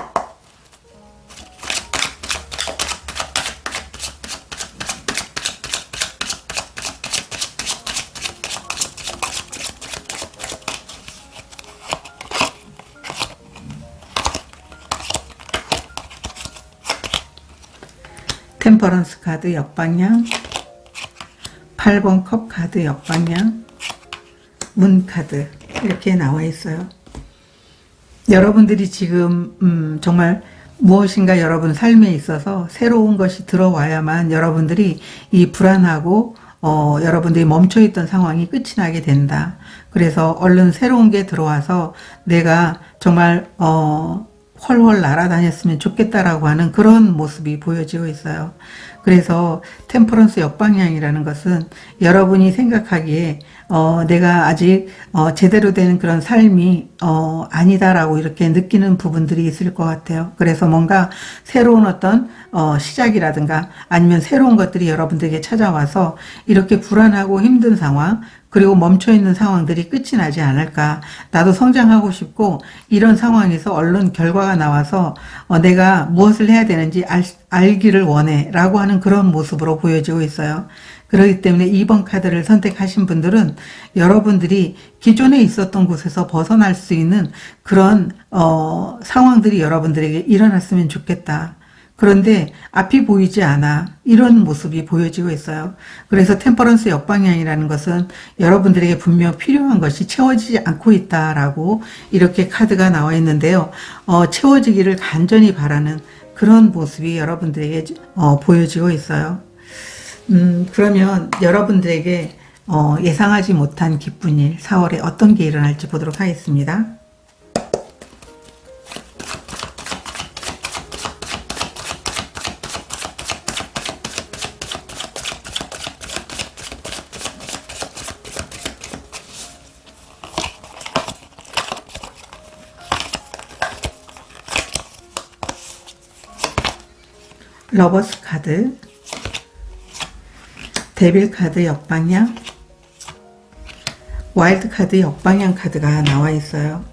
템퍼런스 카드 역방향, 8번 컵 카드 역방향, 문 카드 이렇게 나와 있어요. 여러분들이 지금 정말 무엇인가 여러분 삶에 있어서 새로운 것이 들어와야만 여러분들이 이 불안하고 여러분들이 멈춰있던 상황이 끝이 나게 된다. 그래서 얼른 새로운 게 들어와서 내가 정말 훨훨 날아다녔으면 좋겠다라고 하는 그런 모습이 보여지고 있어요. 그래서 템퍼런스 역방향이라는 것은 여러분이 생각하기에 내가 아직 제대로 된 그런 삶이 아니다라고 이렇게 느끼는 부분들이 있을 것 같아요. 그래서 뭔가 새로운 어떤 시작이라든가 아니면 새로운 것들이 여러분들에게 찾아와서 이렇게 불안하고 힘든 상황, 그리고 멈춰있는 상황들이 끝이 나지 않을까. 나도 성장하고 싶고 이런 상황에서 얼른 결과가 나와서 내가 무엇을 해야 되는지 알기를 원해 라고 하는 그런 모습으로 보여지고 있어요. 그렇기 때문에 2번 카드를 선택하신 분들은 여러분들이 기존에 있었던 곳에서 벗어날 수 있는 그런 상황들이 여러분들에게 일어났으면 좋겠다. 그런데 앞이 보이지 않아. 이런 모습이 보여지고 있어요. 그래서 템퍼런스 역방향이라는 것은 여러분들에게 분명 필요한 것이 채워지지 않고 있다라고 이렇게 카드가 나와 있는데요. 채워지기를 간절히 바라는 그런 모습이 여러분들에게 보여지고 있어요. 그러면 여러분들에게 예상하지 못한 기쁜 일, 4월에 어떤 게 일어날지 보도록 하겠습니다. 러버스 카드, 데빌 카드 역방향, 와일드 카드 역방향 카드가 나와 있어요.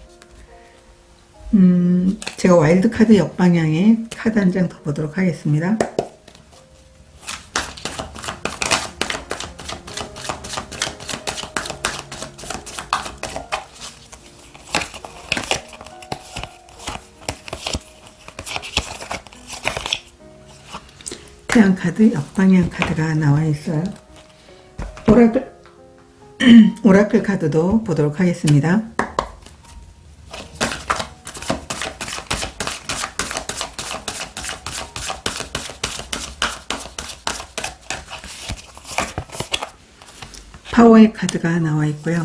제가 와일드 카드 역방향에 카드 한 장 더 보도록 하겠습니다. 태양 카드 역방향 카드가 나와 있어요. 오라클 카드도 보도록 하겠습니다. 파워의 카드가 나와 있고요.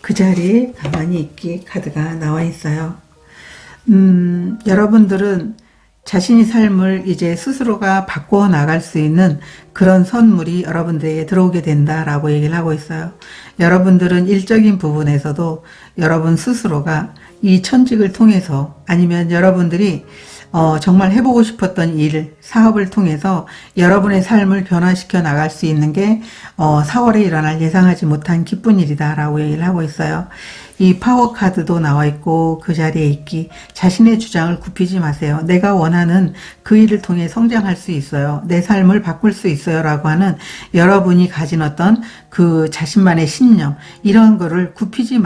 그 자리에 가만히 있기 카드가 나와 있어요. 여러분들은 자신의 삶을 이제 스스로가 바꿔 나갈 수 있는 그런 선물이 여러분들에게 들어오게 된다라고 얘기를 하고 있어요. 여러분들은 일적인 부분에서도 여러분 스스로가 이 천직을 통해서 아니면 여러분들이 정말 해보고 싶었던 일, 사업을 통해서 여러분의 삶을 변화시켜 나갈 수 있는 게 4월에 일어날 예상하지 못한 기쁜 일이다라고 얘기를 하고 있어요. 이 파워 카드도 나와 있고 그 자리에 있기, 자신의 주장을 굽히지 마세요. 내가 원하는 그 일을 통해 성장할 수 있어요. 내 삶을 바꿀 수 있어요. 라고 하는 여러분이 가진 어떤 그 자신만의 신념, 이런 거를 굽히지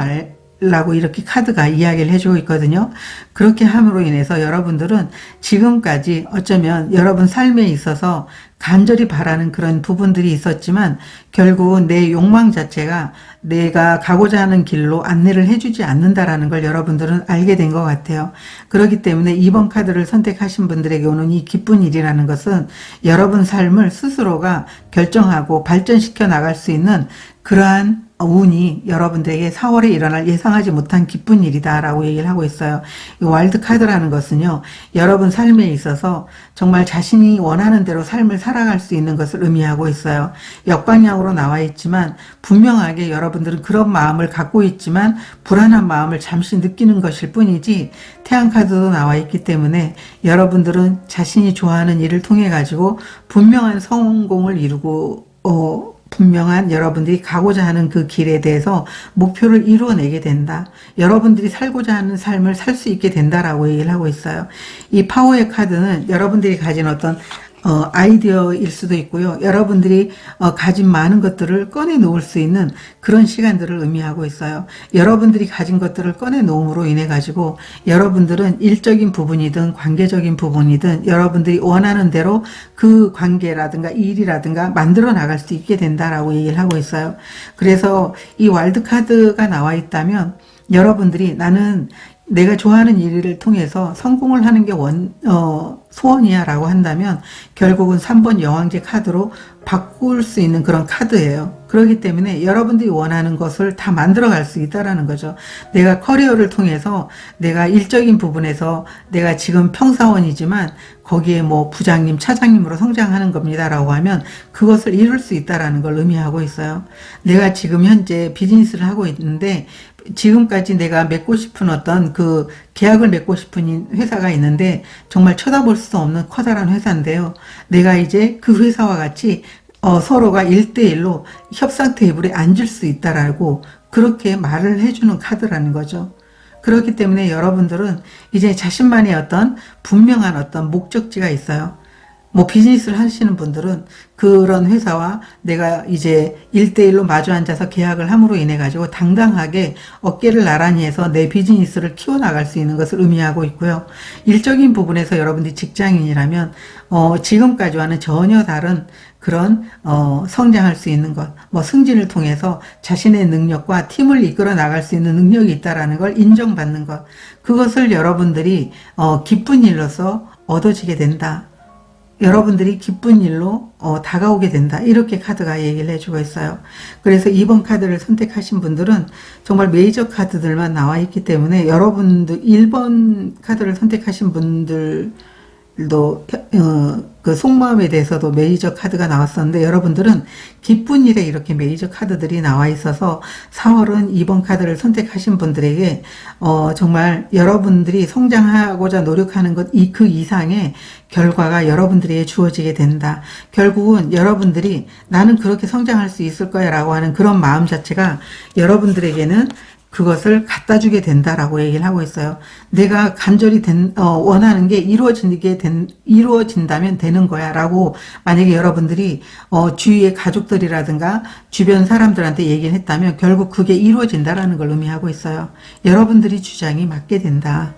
라고 이렇게 카드가 이야기를 해주고 있거든요. 그렇게 함으로 인해서 여러분들은 지금까지 어쩌면 여러분 삶에 있어서 간절히 바라는 그런 부분들이 있었지만 결국은 내 욕망 자체가 내가 가고자 하는 길로 안내를 해주지 않는다라는 걸 여러분들은 알게 된 것 같아요. 그렇기 때문에 이번 카드를 선택하신 분들에게 오는 이 기쁜 일이라는 것은 여러분 삶을 스스로가 결정하고 발전시켜 나갈 수 있는 그러한 운이 여러분들에게 4월에 일어날 예상하지 못한 기쁜 일이다라고 얘기를 하고 있어요. 이 와일드 카드라는 것은요, 여러분 삶에 있어서 정말 자신이 원하는 대로 삶을 살아갈 수 있는 것을 의미하고 있어요. 역방향으로 나와 있지만 분명하게 여러분들은 그런 마음을 갖고 있지만 불안한 마음을 잠시 느끼는 것일 뿐이지, 태양 카드도 나와 있기 때문에 여러분들은 자신이 좋아하는 일을 통해 가지고 분명한 성공을 이루고 분명한 여러분들이 가고자 하는 그 길에 대해서 목표를 이루어내게 된다. 여러분들이 살고자 하는 삶을 살 수 있게 된다라고 얘기를 하고 있어요. 이 파워의 카드는 여러분들이 가진 어떤 아이디어일 수도 있고요. 여러분들이 가진 많은 것들을 꺼내 놓을 수 있는 그런 시간들을 의미하고 있어요. 여러분들이 가진 것들을 꺼내 놓음으로 인해 가지고 여러분들은 일적인 부분이든 관계적인 부분이든 여러분들이 원하는 대로 그 관계라든가 일이라든가 만들어 나갈 수 있게 된다라고 얘기를 하고 있어요. 그래서 이 와일드 카드가 나와 있다면 여러분들이 나는 내가 좋아하는 일을 통해서 성공을 하는 게 소원이야 라고 한다면 결국은 3번 여왕제 카드로 바꿀 수 있는 그런 카드예요. 그렇기 때문에 여러분들이 원하는 것을 다 만들어 갈 수 있다라는 거죠. 내가 커리어를 통해서 내가 일적인 부분에서 내가 지금 평사원이지만 거기에 뭐 부장님, 차장님으로 성장하는 겁니다 라고 하면 그것을 이룰 수 있다라는 걸 의미하고 있어요. 내가 지금 현재 비즈니스를 하고 있는데 지금까지 내가 맺고 싶은 어떤 그 계약을 맺고 싶은 회사가 있는데 정말 쳐다볼 수 없는 커다란 회사인데요. 내가 이제 그 회사와 같이 서로가 1대1로 협상 테이블에 앉을 수 있다라고 그렇게 말을 해주는 카드라는 거죠. 그렇기 때문에 여러분들은 이제 자신만의 어떤 분명한 어떤 목적지가 있어요. 뭐 비즈니스를 하시는 분들은 그런 회사와 내가 이제 1대1로 마주 앉아서 계약을 함으로 인해 가지고 당당하게 어깨를 나란히 해서 내 비즈니스를 키워나갈 수 있는 것을 의미하고 있고요. 일적인 부분에서 여러분들이 직장인이라면 지금까지와는 전혀 다른 그런 성장할 수 있는 것, 뭐 승진을 통해서 자신의 능력과 팀을 이끌어 나갈 수 있는 능력이 있다라는 걸 인정받는 것, 그것을 여러분들이 기쁜 일로서 얻어지게 된다. 여러분들이 기쁜 일로 다가오게 된다. 이렇게 카드가 얘기를 해주고 있어요. 그래서 2번 카드를 선택하신 분들은 정말 메이저 카드들만 나와 있기 때문에 여러분들 1번 카드를 선택하신 분들도 그 속마음에 대해서도 메이저 카드가 나왔었는데 여러분들은 기쁜 일에 이렇게 메이저 카드들이 나와 있어서 4월은 2번 카드를 선택하신 분들에게 정말 여러분들이 성장하고자 노력하는 것 그 이상의 결과가 여러분들에게 주어지게 된다. 결국은 여러분들이 나는 그렇게 성장할 수 있을 거야 라고 하는 그런 마음 자체가 여러분들에게는 그것을 갖다 주게 된다라고 얘기를 하고 있어요. 내가 간절히 원하는 게 이루어진다면 되는 거야 라고 만약에 여러분들이 주위의 가족들이라든가 주변 사람들한테 얘기를 했다면 결국 그게 이루어진다라는 걸 의미하고 있어요. 여러분들이 주장이 맞게 된다.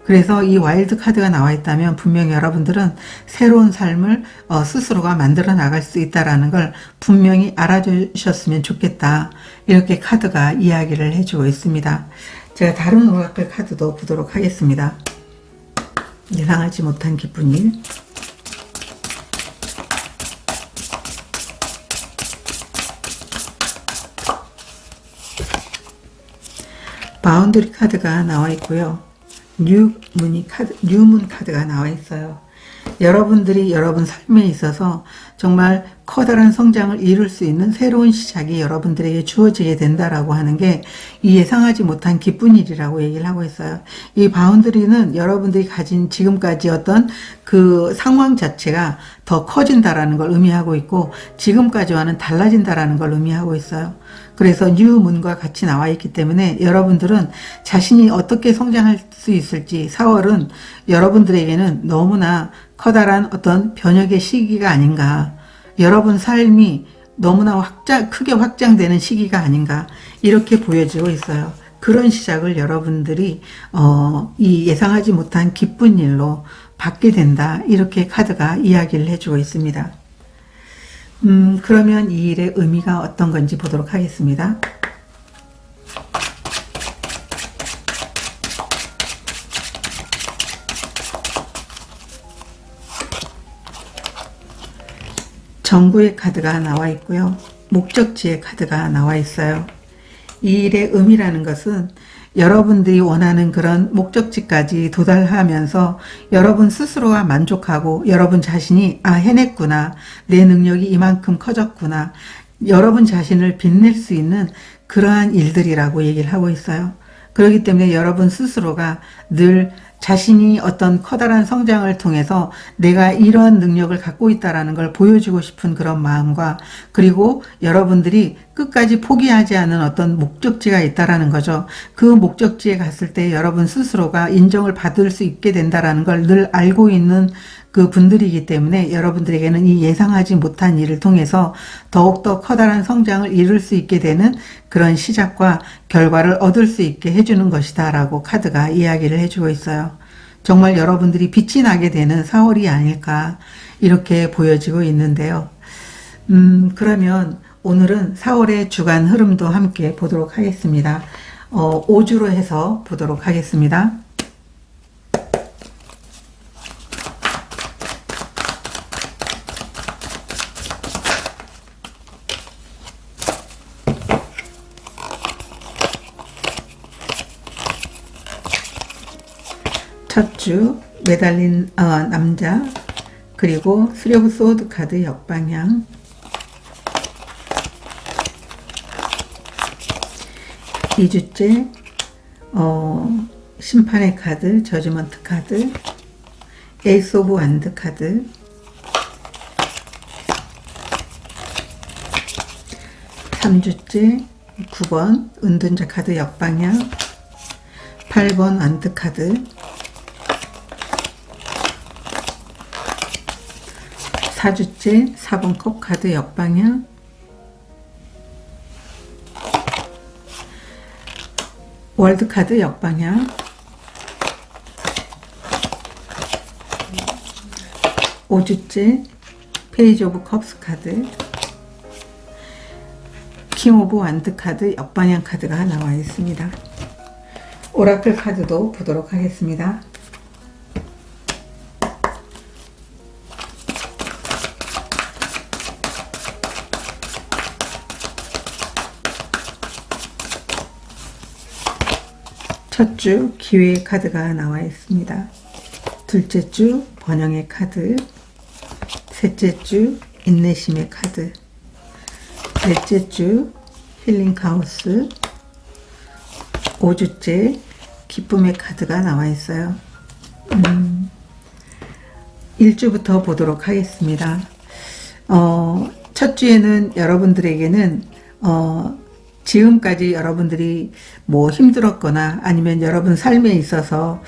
그래서 이 와일드 카드가 나와 있다면 분명히 여러분들은 새로운 삶을 스스로가 만들어 나갈 수 있다는 걸 분명히 알아주셨으면 좋겠다. 이렇게 카드가 이야기를 해주고 있습니다. 제가 다른 오라클 카드도 보도록 하겠습니다. 예상하지 못한 기쁜 일. 바운더리 카드가 나와 있고요. 뉴문 카드가 나와 있어요. 여러분들이 여러분 삶에 있어서 정말 커다란 성장을 이룰 수 있는 새로운 시작이 여러분들에게 주어지게 된다라고 하는 게 이 예상하지 못한 기쁜 일이라고 얘기를 하고 있어요. 이 바운더리는 여러분들이 가진 지금까지 어떤 그 상황 자체가 더 커진다라는 걸 의미하고 있고 지금까지와는 달라진다라는 걸 의미하고 있어요. 그래서 뉴문과 같이 나와 있기 때문에 여러분들은 자신이 어떻게 성장할 수 있을지 4월은 여러분들에게는 너무나 커다란 어떤 변혁의 시기가 아닌가. 여러분 삶이 너무나 크게 확장되는 시기가 아닌가. 이렇게 보여지고 있어요. 그런 시작을 여러분들이 이 예상하지 못한 기쁜 일로 받게 된다. 이렇게 카드가 이야기를 해주고 있습니다. 그러면 이 일의 의미가 어떤 건지 보도록 하겠습니다. 정부의 카드가 나와 있고요. 목적지의 카드가 나와 있어요. 이 일의 의미라는 것은 여러분들이 원하는 그런 목적지까지 도달하면서 여러분 스스로가 만족하고 여러분 자신이 해냈구나. 내 능력이 이만큼 커졌구나. 여러분 자신을 빛낼 수 있는 그러한 일들이라고 얘기를 하고 있어요. 그렇기 때문에 여러분 스스로가 늘 자신이 어떤 커다란 성장을 통해서 내가 이런 능력을 갖고 있다는 걸 보여주고 싶은 그런 마음과 그리고 여러분들이 끝까지 포기하지 않은 어떤 목적지가 있다는 거죠. 그 목적지에 갔을 때 여러분 스스로가 인정을 받을 수 있게 된다는 걸 늘 알고 있는 그 분들이기 때문에 여러분들에게는 이 예상하지 못한 일을 통해서 더욱더 커다란 성장을 이룰 수 있게 되는 그런 시작과 결과를 얻을 수 있게 해주는 것이다 라고 카드가 이야기를 해주고 있어요. 정말 여러분들이 빛이 나게 되는 4월이 아닐까 이렇게 보여지고 있는데요. 그러면 오늘은 4월의 주간 흐름도 함께 보도록 하겠습니다. 5주로 해서 보도록 하겠습니다. 첫 주 매달린 남자, 그리고 수레브 소드 카드 역방향, 2주째 심판의 카드, 저지먼트 카드, 에이스 오브 완드 카드, 3주째 9번 은둔자 카드 역방향, 8번 완드 카드, 4주째 4번 컵 카드 역방향, 월드 카드 역방향, 5주째 페이지 오브 컵스 카드, 킹 오브 완드 카드 역방향 카드가 나와 있습니다. 오라클 카드도 보도록 하겠습니다. 첫 주 기회의 카드가 나와 있습니다. 둘째 주 번영의 카드, 셋째 주 인내심의 카드, 넷째 주 힐링 카오스, 5주째 기쁨의 카드가 나와 있어요. 1주부터 보도록 하겠습니다. 첫 주에는 여러분들에게는 지금까지 여러분들이 뭐 힘들었거나 아니면 여러분 삶에 있어서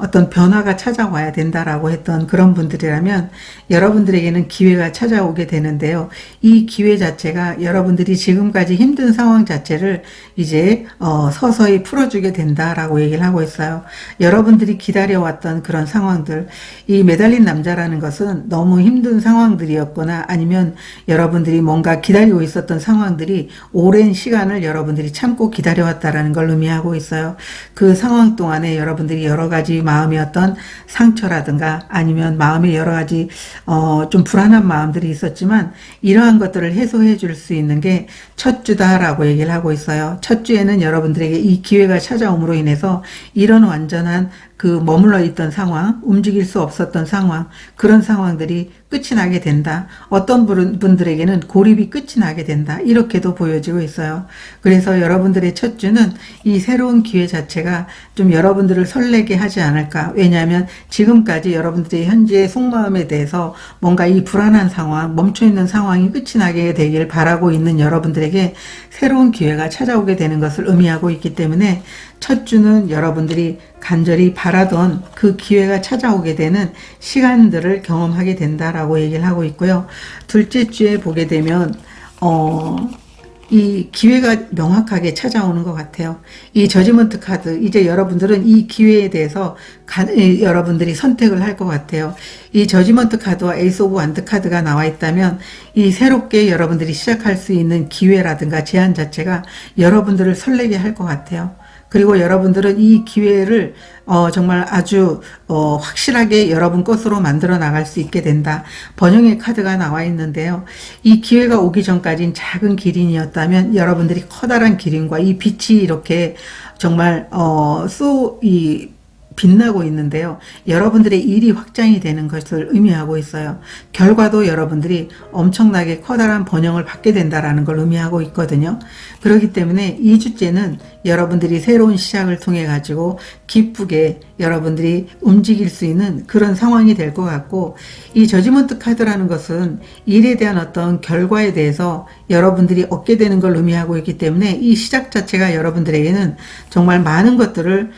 어떤 변화가 찾아와야 된다라고 했던 그런 분들이라면 여러분들에게는 기회가 찾아오게 되는데요. 이 기회 자체가 여러분들이 지금까지 힘든 상황 자체를 이제 서서히 풀어주게 된다라고 얘기를 하고 있어요. 여러분들이 기다려왔던 그런 상황들, 이 매달린 남자라는 것은 너무 힘든 상황들이었거나 아니면 여러분들이 뭔가 기다리고 있었던 상황들이 오랜 시간을 여러분들이 참고 기다려왔다라는 걸 의미하고 있어요. 그 상황 동안에 여러분들이 여러 가지 마음의 어떤 상처라든가 아니면 마음의 여러 가지 좀 불안한 마음들이 있었지만 이러한 것들을 해소해 줄 수 있는 게 첫 주다라고 얘기를 하고 있어요. 첫 주에는 여러분들에게 이 기회가 찾아옴으로 인해서 이런 완전한 그 머물러 있던 상황, 움직일 수 없었던 상황, 그런 상황들이 끝이 나게 된다. 어떤 분들에게는 고립이 끝이 나게 된다. 이렇게도 보여지고 있어요. 그래서 여러분들의 첫 주는 이 새로운 기회 자체가 좀 여러분들을 설레게 하지 않을까. 왜냐하면 지금까지 여러분들의 현재의 속마음에 대해서 뭔가 이 불안한 상황, 멈춰있는 상황이 끝이 나게 되길 바라고 있는 여러분들에게 새로운 기회가 찾아오게 되는 것을 의미하고 있기 때문에 첫 주는 여러분들이 간절히 바라던 그 기회가 찾아오게 되는 시간들을 경험하게 된다라고 얘기를 하고 있고요. 둘째 주에 보게 되면 이 기회가 명확하게 찾아오는 것 같아요. 이 저지먼트 카드, 이제 여러분들은 이 기회에 대해서 여러분들이 선택을 할 것 같아요. 이 저지먼트 카드와 에이스 오브 완드 카드가 나와 있다면 이 새롭게 여러분들이 시작할 수 있는 기회라든가 제안 자체가 여러분들을 설레게 할 것 같아요. 그리고 여러분들은 이 기회를 정말 아주 확실하게 여러분 것으로 만들어 나갈 수 있게 된다. 번영의 카드가 나와 있는데요. 이 기회가 오기 전까지는 작은 기린이었다면 여러분들이 커다란 기린과 이 빛이 이렇게 정말 빛나고 있는데요. 여러분들의 일이 확장이 되는 것을 의미하고 있어요. 결과도 여러분들이 엄청나게 커다란 번영을 받게 된다라는 걸 의미하고 있거든요. 그렇기 때문에 2주째는 여러분들이 새로운 시작을 통해 가지고 기쁘게 여러분들이 움직일 수 있는 그런 상황이 될 것 같고, 이 저지먼트 카드라는 것은 일에 대한 어떤 결과에 대해서 여러분들이 얻게 되는 걸 의미하고 있기 때문에 이 시작 자체가 여러분들에게는 정말 많은 것들을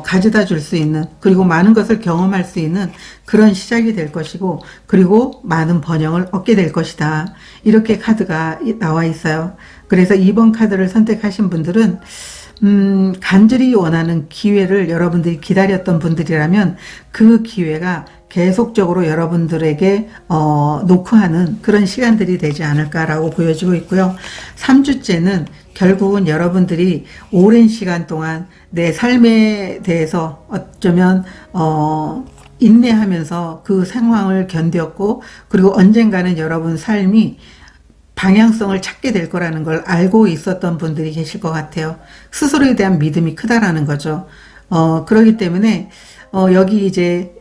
가져다 줄 수 있는, 그리고 많은 것을 경험할 수 있는 그런 시작이 될 것이고, 그리고 많은 번영을 얻게 될 것이다. 이렇게 카드가 나와 있어요. 그래서 2번 카드를 선택하신 분들은 간절히 원하는 기회를 여러분들이 기다렸던 분들이라면 그 기회가 계속적으로 여러분들에게 노크하는 그런 시간들이 되지 않을까라고 보여지고 있고요. 3주째는 결국은 여러분들이 오랜 시간 동안 내 삶에 대해서 어쩌면 인내하면서 그 상황을 견뎠고, 그리고 언젠가는 여러분 삶이 방향성을 찾게 될 거라는 걸 알고 있었던 분들이 계실 것 같아요. 스스로에 대한 믿음이 크다라는 거죠. 그렇기 때문에 여기 이제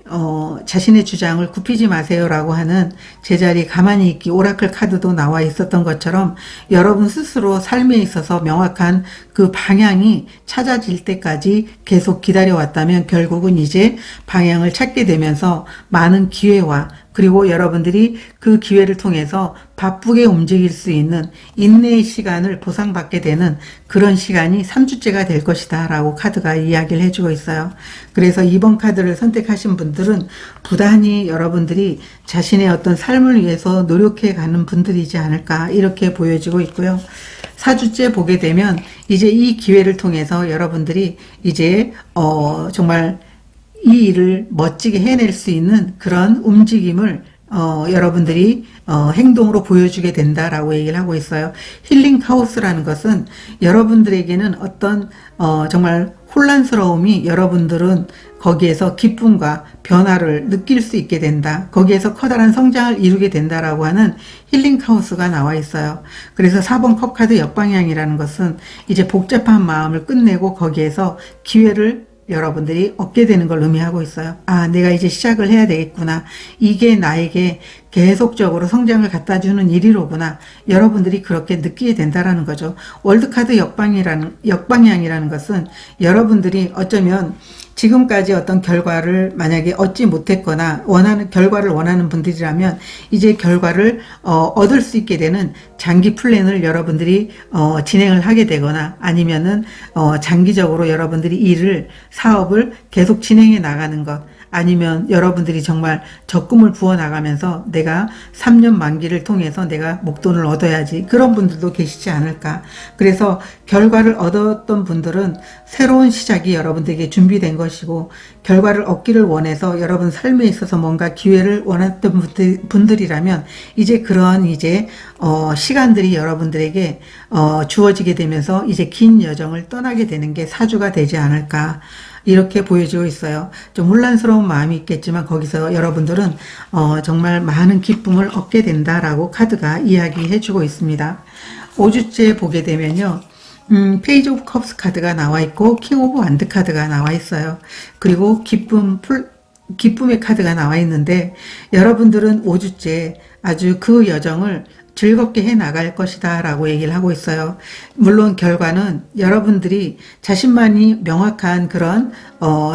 자신의 주장을 굽히지 마세요라고 하는 제자리 가만히 있기 오라클 카드도 나와 있었던 것처럼 여러분 스스로 삶에 있어서 명확한 그 방향이 찾아질 때까지 계속 기다려왔다면 결국은 이제 방향을 찾게 되면서 많은 기회와 그리고 여러분들이 그 기회를 통해서 바쁘게 움직일 수 있는 인내의 시간을 보상받게 되는 그런 시간이 3주째가 될 것이다 라고 카드가 이야기를 해주고 있어요. 그래서 이번 카드를 선택하신 분들은 부단히 여러분들이 자신의 어떤 삶을 위해서 노력해 가는 분들이지 않을까 이렇게 보여지고 있고요. 4주째 보게 되면 이제 이 기회를 통해서 여러분들이 이제 정말 이 일을 멋지게 해낼 수 있는 그런 움직임을 여러분들이 행동으로 보여주게 된다라고 얘기를 하고 있어요. 힐링 카오스라는 것은 여러분들에게는 어떤 정말 혼란스러움이 여러분들은 거기에서 기쁨과 변화를 느낄 수 있게 된다. 거기에서 커다란 성장을 이루게 된다라고 하는 힐링 카오스가 나와 있어요. 그래서 4번 컵 카드 역방향이라는 것은 이제 복잡한 마음을 끝내고 거기에서 기회를 여러분들이 얻게 되는 걸 의미하고 있어요. 아, 내가 이제 시작을 해야 되겠구나. 이게 나에게 계속적으로 성장을 갖다 주는 일이로구나. 여러분들이 그렇게 느끼게 된다라는 거죠. 월드카드 역방향이라는 것은 여러분들이 어쩌면 지금까지 어떤 결과를 만약에 얻지 못했거나 결과를 원하는 분들이라면 이제 결과를 얻을 수 있게 되는 장기 플랜을 여러분들이 진행을 하게 되거나 아니면은 장기적으로 여러분들이 사업을 계속 진행해 나가는 것, 아니면 여러분들이 정말 적금을 부어 나가면서 내가 3년 만기를 통해서 내가 목돈을 얻어야지, 그런 분들도 계시지 않을까. 그래서 결과를 얻었던 분들은 새로운 시작이 여러분들에게 준비된 것이고, 결과를 얻기를 원해서 여러분 삶에 있어서 뭔가 기회를 원했던 분들이라면 이제 그런 시간들이 여러분들에게 주어지게 되면서 이제 긴 여정을 떠나게 되는 게 4주가 되지 않을까, 이렇게 보여지고 있어요. 좀 혼란스러운 마음이 있겠지만 거기서 여러분들은 정말 많은 기쁨을 얻게 된다라고 카드가 이야기해 주고 있습니다. 5주째 보게 되면요. 페이지 오브 컵스 카드가 나와 있고 킹 오브 완드 카드가 나와 있어요. 그리고 기쁨의 카드가 나와 있는데, 여러분들은 5주째 아주 그 여정을 즐겁게 해 나갈 것이다 라고 얘기를 하고 있어요. 물론 결과는 여러분들이 자신만이 명확한 그런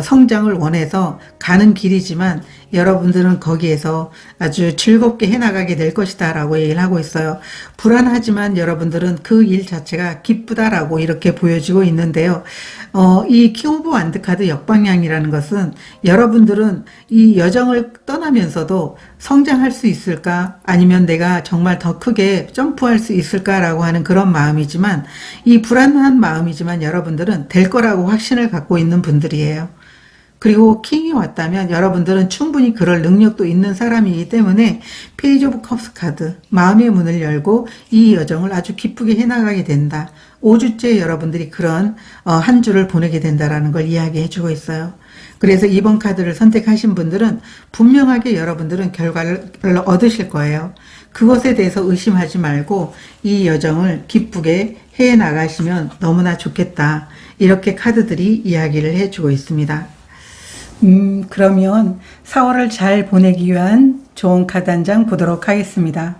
성장을 원해서 가는 길이지만 여러분들은 거기에서 아주 즐겁게 해나가게 될 것이다 라고 얘기를 하고 있어요. 불안하지만 여러분들은 그 일 자체가 기쁘다라고 이렇게 보여지고 있는데요. 이 킹 오브 완드 카드 역방향이라는 것은 여러분들은 이 여정을 떠나면서도 성장할 수 있을까, 아니면 내가 정말 더 크게 점프할 수 있을까라고 하는 그런 마음이지만, 이 불안한 마음이지만 여러분들은 될 거라고 확신을 갖고 있는 분들이에요. 그리고 킹이 왔다면 여러분들은 충분히 그럴 능력도 있는 사람이기 때문에 페이지 오브 컵스 카드, 마음의 문을 열고 이 여정을 아주 기쁘게 해나가게 된다. 5주째 여러분들이 그런 한 주를 보내게 된다라는 걸 이야기해 주고 있어요. 그래서 이번 카드를 선택하신 분들은 분명하게 여러분들은 결과를 얻으실 거예요. 그것에 대해서 의심하지 말고 이 여정을 기쁘게 해 나가시면 너무나 좋겠다. 이렇게 카드들이 이야기를 해주고 있습니다. 그러면 4월을 잘 보내기 위한 좋은 카드 한 장 보도록 하겠습니다.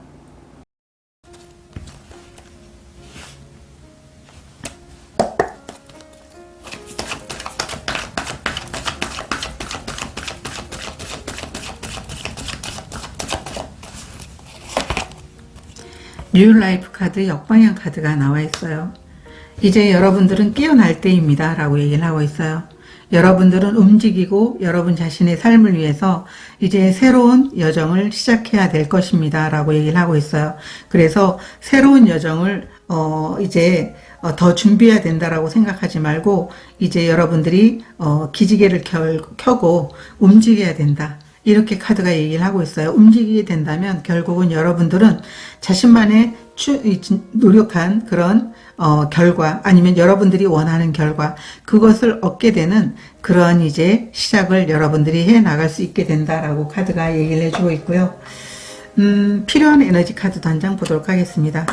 뉴 라이프 카드 역방향 카드가 나와 있어요. 이제 여러분들은 깨어날 때입니다 라고 얘기를 하고 있어요. 여러분들은 움직이고 여러분 자신의 삶을 위해서 이제 새로운 여정을 시작해야 될 것입니다 라고 얘기를 하고 있어요. 그래서 새로운 여정을 이제 더 준비해야 된다라고 생각하지 말고 이제 여러분들이 기지개를 켜고 움직여야 된다. 이렇게 카드가 얘기를 하고 있어요. 움직이게 된다면 결국은 여러분들은 자신만의 노력한 그런 결과, 아니면 여러분들이 원하는 결과, 그것을 얻게 되는 그런 이제 시작을 여러분들이 해 나갈 수 있게 된다라고 카드가 얘기를 해주고 있고요. 필요한 에너지 카드도 한 장 보도록 하겠습니다.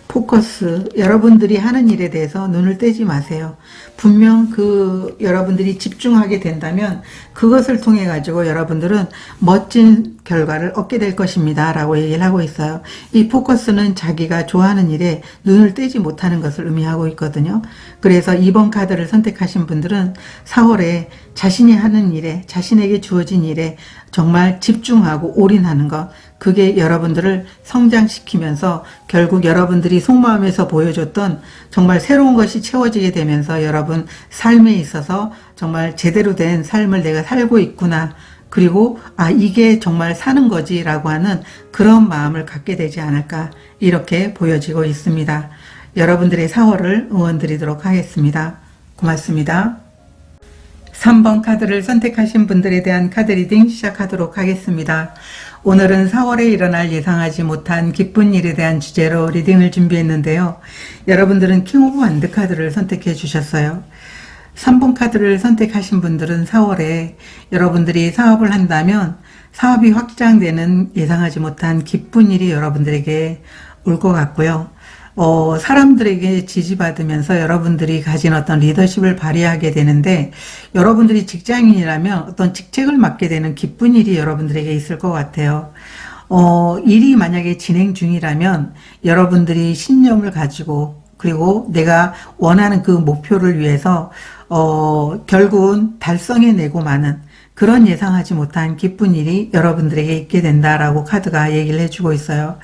포커스, 여러분들이 하는 일에 대해서 눈을 떼지 마세요. 분명 여러분들이 집중하게 된다면 그것을 통해 가지고 여러분들은 멋진 결과를 얻게 될 것입니다 라고 얘기를 하고 있어요. 이 포커스는 자기가 좋아하는 일에 눈을 떼지 못하는 것을 의미하고 있거든요. 그래서 2번 카드를 선택하신 분들은 4월에 자신이 하는 일에, 자신에게 주어진 일에 정말 집중하고 올인하는 것, 그게 여러분들을 성장시키면서 결국 여러분들이 속마음에서 보여줬던 정말 새로운 것이 채워지게 되면서 여러분 삶에 있어서 정말 제대로 된 삶을 내가 살고 있구나, 그리고 이게 정말 사는 거지 라고 하는 그런 마음을 갖게 되지 않을까, 이렇게 보여지고 있습니다. 여러분들의 4월을 응원드리도록 하겠습니다. 고맙습니다. 3번 카드를 선택하신 분들에 대한 카드 리딩 시작하도록 하겠습니다. 오늘은 4월에 일어날 예상하지 못한 기쁜 일에 대한 주제로 리딩을 준비했는데요. 여러분들은 킹 오브 완드 카드를 선택해 주셨어요. 3번 카드를 선택하신 분들은 4월에 여러분들이 사업을 한다면 사업이 확장되는 예상하지 못한 기쁜 일이 여러분들에게 올 것 같고요. 사람들에게 지지받으면서 여러분들이 가진 어떤 리더십을 발휘하게 되는데, 여러분들이 직장인이라면 어떤 직책을 맡게 되는 기쁜 일이 여러분들에게 있을 것 같아요. 일이 만약에 진행 중이라면 여러분들이 신념을 가지고, 그리고 내가 원하는 그 목표를 위해서 결국은 달성해내고 마는 그런 예상하지 못한 기쁜 일이 여러분들에게 있게 된다라고 카드가 얘기를 해주고 있어요.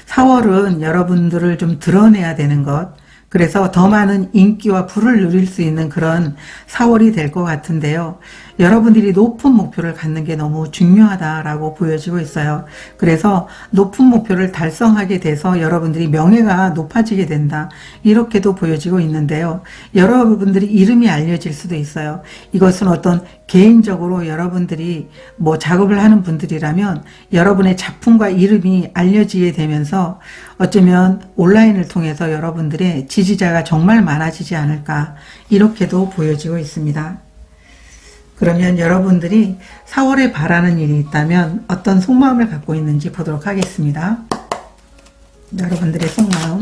4월은 여러분들을 좀 드러내야 되는 것, 그래서 더 많은 인기와 부를 누릴 수 있는 그런 4월이 될 것 같은데요. 여러분들이 높은 목표를 갖는 게 너무 중요하다라고 보여지고 있어요. 그래서 높은 목표를 달성하게 돼서 여러분들이 명예가 높아지게 된다, 이렇게도 보여지고 있는데요. 여러분들이 이름이 알려질 수도 있어요. 이것은 어떤 개인적으로 여러분들이 작업을 하는 분들이라면 여러분의 작품과 이름이 알려지게 되면서 어쩌면 온라인을 통해서 여러분들의 지지자가 정말 많아지지 않을까, 이렇게도 보여지고 있습니다. 그러면 여러분들이 4월에 바라는 일이 있다면 어떤 속마음을 갖고 있는지 보도록 하겠습니다. 여러분들의 속마음.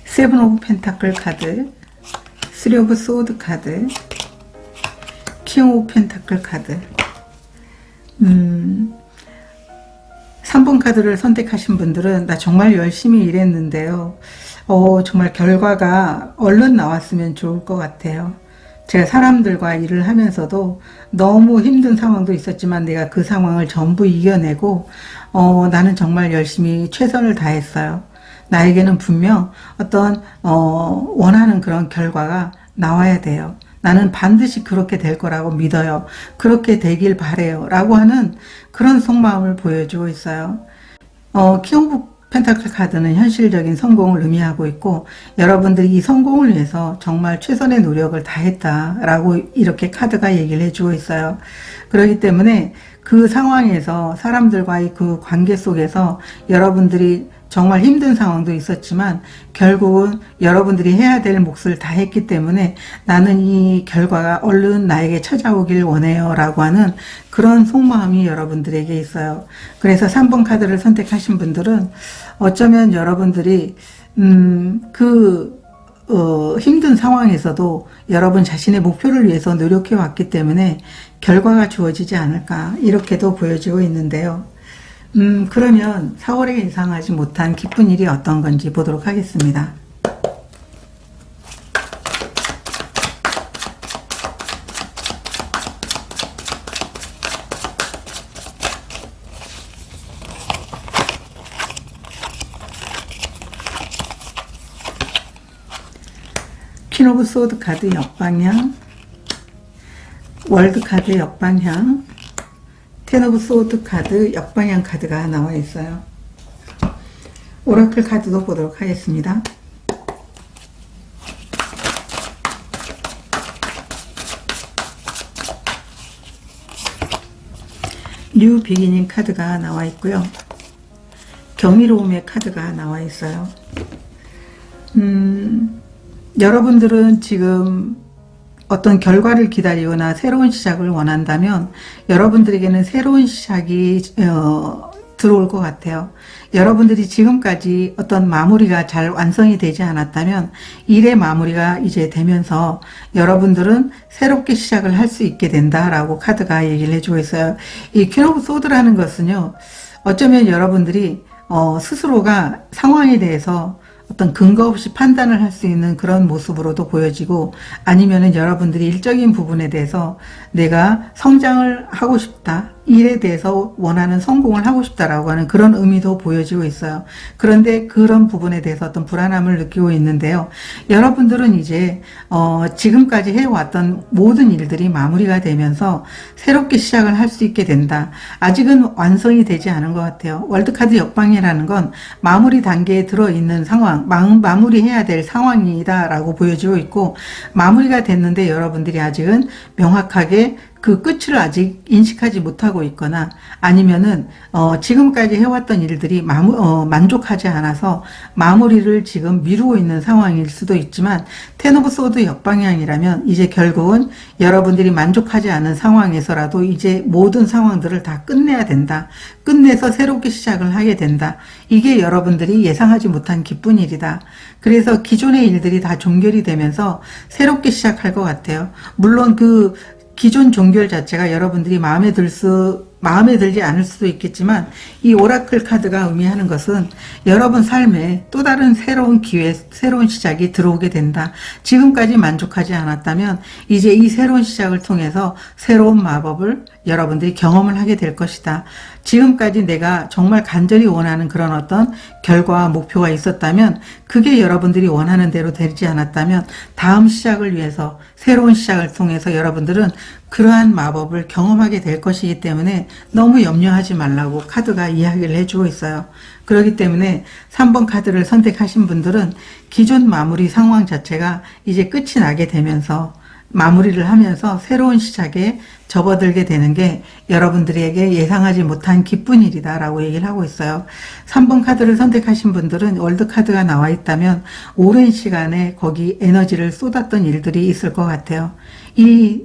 세븐 오브 펜타클 카드, 쓰리 오브 소드 카드, 킹 오브 펜타클 카드. 3번 카드를 선택하신 분들은 나 정말 열심히 일했는데요. 정말 결과가 얼른 나왔으면 좋을 것 같아요. 제가 사람들과 일을 하면서도 너무 힘든 상황도 있었지만 내가 그 상황을 전부 이겨내고 나는 정말 열심히 최선을 다했어요. 나에게는 분명 어떤 원하는 그런 결과가 나와야 돼요. 나는 반드시 그렇게 될 거라고 믿어요. 그렇게 되길 바래요 라고 하는 그런 속마음을 보여주고 있어요. 킹 오브 펜타클 카드는 현실적인 성공을 의미하고 있고, 여러분들이 이 성공을 위해서 정말 최선의 노력을 다했다라고 이렇게 카드가 얘기를 해주고 있어요. 그렇기 때문에 그 상황에서 사람들과의 그 관계 속에서 여러분들이 정말 힘든 상황도 있었지만 결국은 여러분들이 해야 될 몫을 다 했기 때문에 나는 이 결과가 얼른 나에게 찾아오길 원해요 라고 하는 그런 속마음이 여러분들에게 있어요. 그래서 3번 카드를 선택하신 분들은 어쩌면 여러분들이 힘든 상황에서도 여러분 자신의 목표를 위해서 노력해 왔기 때문에 결과가 주어지지 않을까, 이렇게도 보여지고 있는데요. 그러면 4월에 예상하지 못한 기쁜 일이 어떤 건지 보도록 하겠습니다. 퀸 오브 소드 카드 역방향, 월드 카드 역방향, 텐 오브 소드 카드 역방향 카드가 나와 있어요. 오라클 카드도 보도록 하겠습니다. 뉴 비기닝 카드가 나와 있고요. 경이로움의 카드가 나와 있어요. 여러분들은 지금 어떤 결과를 기다리거나 새로운 시작을 원한다면 여러분들에게는 새로운 시작이 들어올 것 같아요. 여러분들이 지금까지 어떤 마무리가 잘 완성이 되지 않았다면 일의 마무리가 이제 되면서 여러분들은 새롭게 시작을 할 수 있게 된다라고 카드가 얘기를 해주고 있어요. 이 퀸 오브 소드라는 것은요, 어쩌면 여러분들이 스스로가 상황에 대해서 어떤 근거 없이 판단을 할 수 있는 그런 모습으로도 보여지고, 아니면은 여러분들이 일적인 부분에 대해서 내가 성장을 하고 싶다, 일에 대해서 원하는 성공을 하고 싶다라고 하는 그런 의미도 보여지고 있어요. 그런데 그런 부분에 대해서 어떤 불안함을 느끼고 있는데요. 여러분들은 이제 지금까지 해왔던 모든 일들이 마무리가 되면서 새롭게 시작을 할 수 있게 된다. 아직은 완성이 되지 않은 것 같아요. 월드카드 역방이라는 건 마무리 단계에 들어있는 상황, 마무리해야 될 상황이다라고 보여지고 있고, 마무리가 됐는데 여러분들이 아직은 명확하게 그 끝을 아직 인식하지 못하고 있거나, 아니면은 지금까지 해왔던 일들이 만족하지 않아서 마무리를 지금 미루고 있는 상황일 수도 있지만, 텐 오브 소드 역방향이라면 이제 결국은 여러분들이 만족하지 않은 상황에서라도 이제 모든 상황들을 다 끝내야 된다. 끝내서 새롭게 시작을 하게 된다. 이게 여러분들이 예상하지 못한 기쁜 일이다. 그래서 기존의 일들이 다 종결이 되면서 새롭게 시작할 것 같아요. 물론 그 기존 종결 자체가 여러분들이 마음에 들지 않을 수도 있겠지만, 이 오라클 카드가 의미하는 것은 여러분 삶에 또 다른 새로운 기회, 새로운 시작이 들어오게 된다. 지금까지 만족하지 않았다면 이제 이 새로운 시작을 통해서 새로운 마법을 여러분들이 경험을 하게 될 것이다. 지금까지 내가 정말 간절히 원하는 그런 어떤 결과와 목표가 있었다면, 그게 여러분들이 원하는 대로 되지 않았다면 다음 시작을 위해서, 새로운 시작을 통해서 여러분들은 그러한 마법을 경험하게 될 것이기 때문에 너무 염려하지 말라고 카드가 이야기를 해주고 있어요. 그렇기 때문에 3번 카드를 선택하신 분들은 기존 마무리 상황 자체가 이제 끝이 나게 되면서, 마무리를 하면서 새로운 시작에 접어들게 되는 게 여러분들에게 예상하지 못한 기쁜 일이다 라고 얘기를 하고 있어요. 3번 카드를 선택하신 분들은 월드 카드가 나와 있다면 오랜 시간에 거기 에너지를 쏟았던 일들이 있을 것 같아요. 이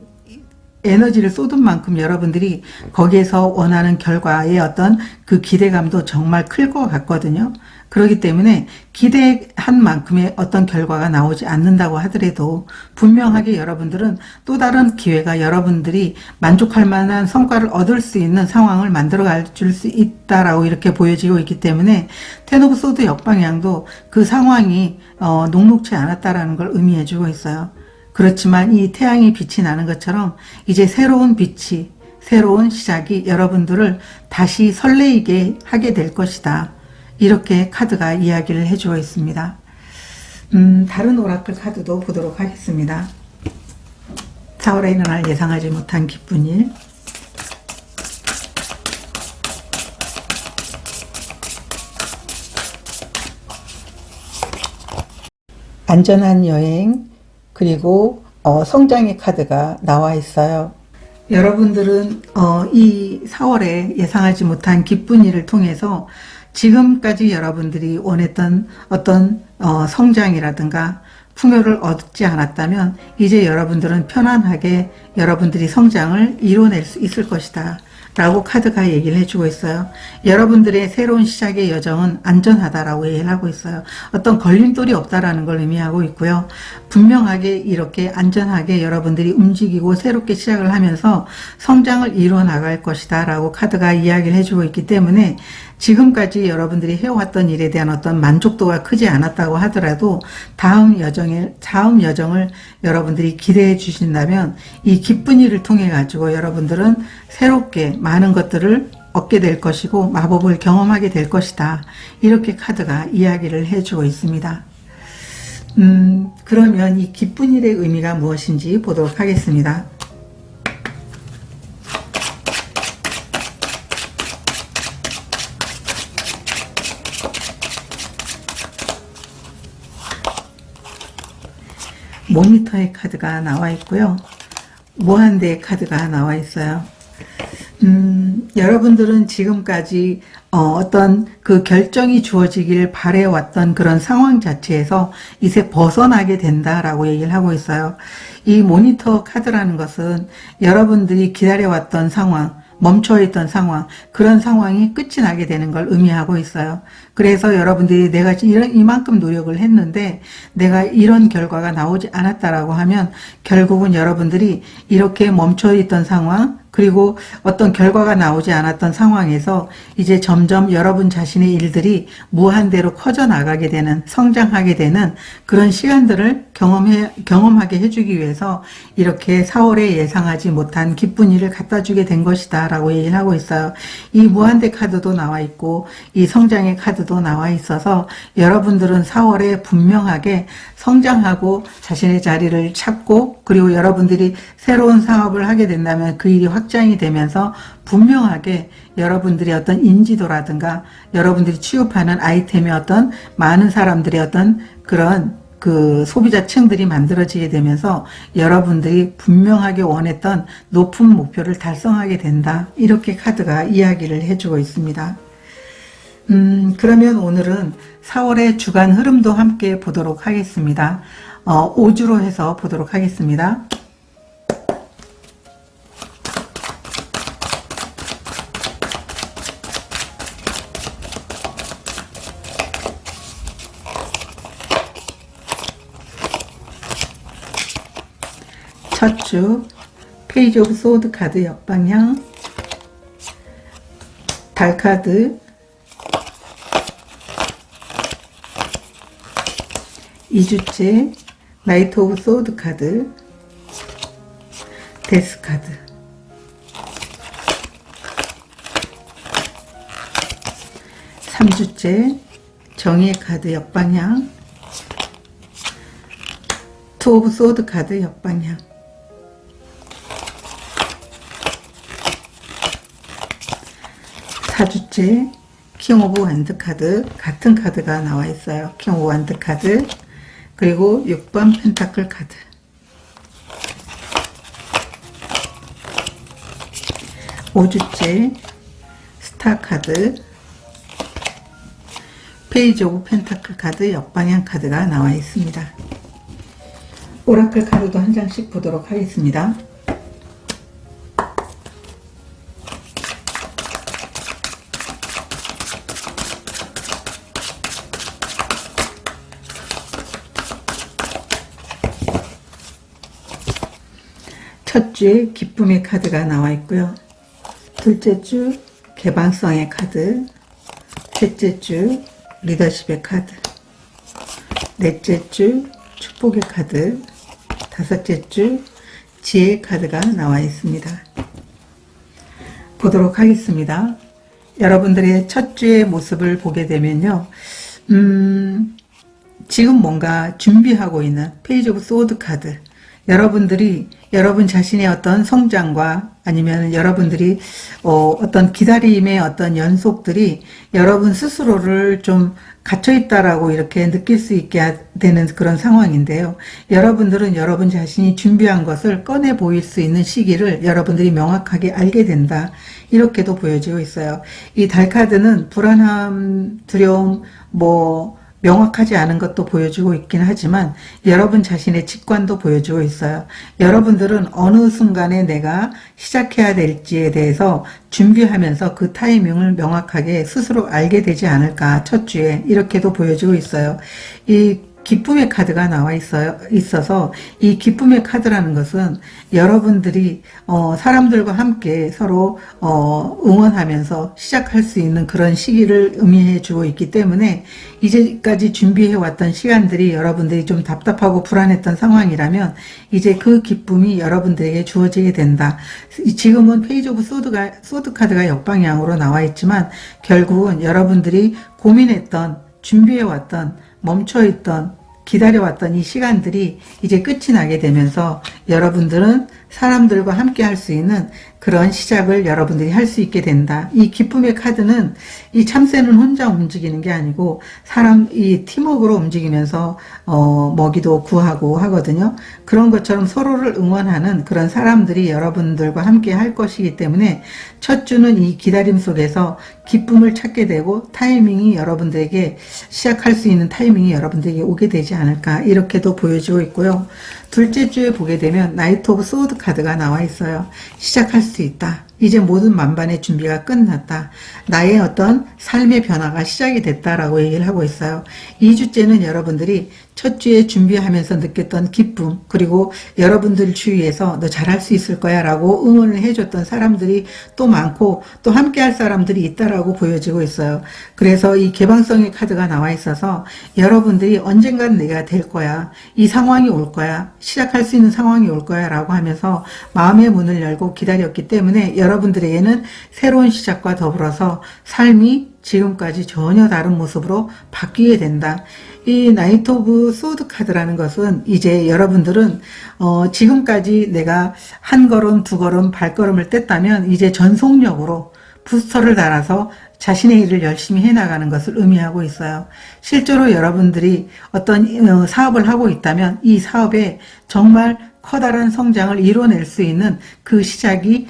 에너지를 쏟은 만큼 여러분들이 거기에서 원하는 결과의 어떤 그 기대감도 정말 클 것 같거든요. 그렇기 때문에 기대한 만큼의 어떤 결과가 나오지 않는다고 하더라도 분명하게 여러분들은 또 다른 기회가, 여러분들이 만족할 만한 성과를 얻을 수 있는 상황을 만들어 줄 수 있다라고 이렇게 보여지고 있기 때문에 텐 오브 소드 역방향도 그 상황이 녹록지 않았다라는 걸 의미해 주고 있어요. 그렇지만 이 태양이 빛이 나는 것처럼 이제 새로운 빛이, 새로운 시작이 여러분들을 다시 설레이게 하게 될 것이다. 이렇게 카드가 이야기를 해주고 있습니다. 다른 오라클 카드도 보도록 하겠습니다. 4월에 일어날 예상하지 못한 기쁜 일. 안전한 여행, 그리고 성장의 카드가 나와 있어요. 여러분들은 이 4월에 예상하지 못한 기쁜 일을 통해서 지금까지 여러분들이 원했던 어떤 성장이라든가 풍요를 얻지 않았다면 이제 여러분들은 편안하게 여러분들이 성장을 이뤄낼 수 있을 것이다 라고 카드가 얘기를 해주고 있어요. 여러분들의 새로운 시작의 여정은 안전하다라고 얘기를 하고 있어요. 어떤 걸림돌이 없다라는 걸 의미하고 있고요. 분명하게 이렇게 안전하게 여러분들이 움직이고 새롭게 시작을 하면서 성장을 이루어 나갈 것이다 라고 카드가 이야기를 해주고 있기 때문에, 지금까지 여러분들이 해왔던 일에 대한 어떤 만족도가 크지 않았다고 하더라도 다음 여정을 여러분들이 기대해 주신다면 이 기쁜 일을 통해 가지고 여러분들은 새롭게 많은 것들을 얻게 될 것이고 마법을 경험하게 될 것이다. 이렇게 카드가 이야기를 해주고 있습니다. 그러면 이 기쁜 일의 의미가 무엇인지 보도록 하겠습니다. 모니터의 카드가 나와 있고요. 무한대의 카드가 나와 있어요. 여러분들은 지금까지 어떤 그 결정이 주어지길 바래왔던 그런 상황 자체에서 이제 벗어나게 된다라고 얘기를 하고 있어요. 이 모니터 카드라는 것은 여러분들이 기다려왔던 상황, 멈춰있던 상황, 그런 상황이 끝이 나게 되는 걸 의미하고 있어요. 그래서 여러분들이 내가 이만큼 노력을 했는데 내가 이런 결과가 나오지 않았다라고 하면 결국은 여러분들이 이렇게 멈춰있던 상황, 그리고 어떤 결과가 나오지 않았던 상황에서 이제 점점 여러분 자신의 일들이 무한대로 커져나가게 되는, 성장하게 되는 그런 시간들을 경험하게 해주기 위해서 이렇게 4월에 예상하지 못한 기쁜 일을 갖다 주게 된 것이다 라고 얘기를 하고 있어요. 이 무한대 카드도 나와 있고 이 성장의 카드도 나와 있어서 여러분들은 4월에 분명하게 성장하고 자신의 자리를 찾고, 그리고 여러분들이 새로운 사업을 하게 된다면 그 일이 확장이 되면서 분명하게 여러분들의 어떤 인지도라든가 여러분들이 취급하는 아이템의 어떤 많은 사람들의 어떤 그런 그 소비자층들이 만들어지게 되면서 여러분들이 분명하게 원했던 높은 목표를 달성하게 된다. 이렇게 카드가 이야기를 해주고 있습니다. 그러면 오늘은 4월의 주간 흐름도 함께 보도록 하겠습니다. 5주로 해서 보도록 하겠습니다. 첫 주 페이지 오브 소드 카드 역방향, 달 카드, 2주째 나이트 오브 소드 카드, 데스 카드, 3주째 정의의 카드 역방향, 투 오브 소드 카드 역방향, 4주째 킹 오브 완드 카드, 같은 카드가 나와 있어요. 킹 오브 완드 카드, 그리고 6번 펜타클 카드, 5주째 스타 카드, 페이지 오브 펜타클 카드 역방향 카드가 나와 있습니다. 오라클 카드도 한 장씩 보도록 하겠습니다. 첫 주에 기쁨의 카드가 나와 있고요. 둘째 주 개방성의 카드, 셋째 주 리더십의 카드, 넷째 주 축복의 카드, 다섯째 주 지혜의 카드가 나와 있습니다. 보도록 하겠습니다. 여러분들의 첫 주의 모습을 보게 되면요. 지금 뭔가 준비하고 있는 페이지 오브 소드 카드, 여러분들이 여러분 자신의 어떤 성장과 아니면 여러분들이 어떤 기다림의 어떤 연속들이 여러분 스스로를 좀 갇혀있다라고 이렇게 느낄 수 있게 되는 그런 상황인데요. 여러분들은 여러분 자신이 준비한 것을 꺼내 보일 수 있는 시기를 여러분들이 명확하게 알게 된다. 이렇게도 보여지고 있어요. 이 달 카드는 불안함, 두려움, 명확하지 않은 것도 보여주고 있긴 하지만 여러분 자신의 직관도 보여주고 있어요. 여러분들은 어느 순간에 내가 시작해야 될지에 대해서 준비하면서 그 타이밍을 명확하게 스스로 알게 되지 않을까, 첫 주에 이렇게도 보여주고 있어요. 이 기쁨의 카드가 나와 있어서 이 기쁨의 카드라는 것은 여러분들이 사람들과 함께 서로 응원하면서 시작할 수 있는 그런 시기를 의미해 주고 있기 때문에 이제까지 준비해 왔던 시간들이 여러분들이 좀 답답하고 불안했던 상황이라면 이제 그 기쁨이 여러분들에게 주어지게 된다. 지금은 페이지 오브 소드 카드가 역방향으로 나와 있지만 결국은 여러분들이 고민했던, 준비해왔던, 멈춰있던, 기다려왔던 이 시간들이 이제 끝이 나게 되면서 여러분들은 사람들과 함께 할 수 있는 그런 시작을 여러분들이 할 수 있게 된다. 이 기쁨의 카드는 이 참새는 혼자 움직이는 게 아니고 이 팀워크로 움직이면서 먹이도 구하고 하거든요. 그런 것처럼 서로를 응원하는 그런 사람들이 여러분들과 함께 할 것이기 때문에 첫 주는 이 기다림 속에서 기쁨을 찾게 되고 타이밍이 여러분들에게 시작할 수 있는 타이밍이 여러분들에게 오게 되지 않을까, 이렇게도 보여지고 있고요. 둘째 주에 보게 되면 나이트 오브 소드 카드가 나와 있어요. 시작할 수 있다. 이제 모든 만반의 준비가 끝났다. 나의 어떤 삶의 변화가 시작이 됐다라고 얘기를 하고 있어요. 2주째는 여러분들이 첫 주에 준비하면서 느꼈던 기쁨, 그리고 여러분들 주위에서 너 잘할 수 있을 거야 라고 응원을 해줬던 사람들이 또 많고 또 함께 할 사람들이 있다라고 보여지고 있어요. 그래서 이 개방성의 카드가 나와 있어서 여러분들이 언젠간 내가 될 거야, 이 상황이 올 거야, 시작할 수 있는 상황이 올 거야 라고 하면서 마음의 문을 열고 기다렸기 때문에 여러분들에게는 새로운 시작과 더불어서 삶이 지금까지 전혀 다른 모습으로 바뀌게 된다. 이 나이트 오브 소드 카드라는 것은 이제 여러분들은 지금까지 내가 한 걸음 두 걸음 발걸음을 뗐다면 이제 전속력으로 부스터를 달아서 자신의 일을 열심히 해나가는 것을 의미하고 있어요. 실제로 여러분들이 어떤 사업을 하고 있다면 이 사업에 정말 커다란 성장을 이뤄낼 수 있는 그 시작이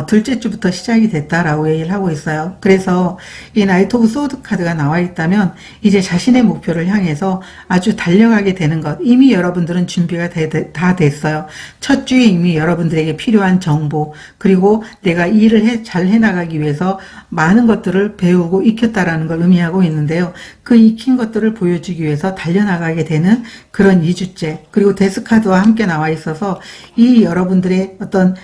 둘째 주부터 시작이 됐다라고 얘기를 하고 있어요. 그래서 이 나이트 오브 소드 카드가 나와 있다면 이제 자신의 목표를 향해서 아주 달려가게 되는 것, 이미 여러분들은 준비가 다 됐어요. 첫 주에 이미 여러분들에게 필요한 정보, 그리고 내가 이 일을 잘 해나가기 위해서 많은 것들을 배우고 익혔다라는 걸 의미하고 있는데요. 그 익힌 것들을 보여주기 위해서 달려나가게 되는 그런 2주째, 그리고 데스 카드와 함께 나와 있어서 이 여러분들의 어떤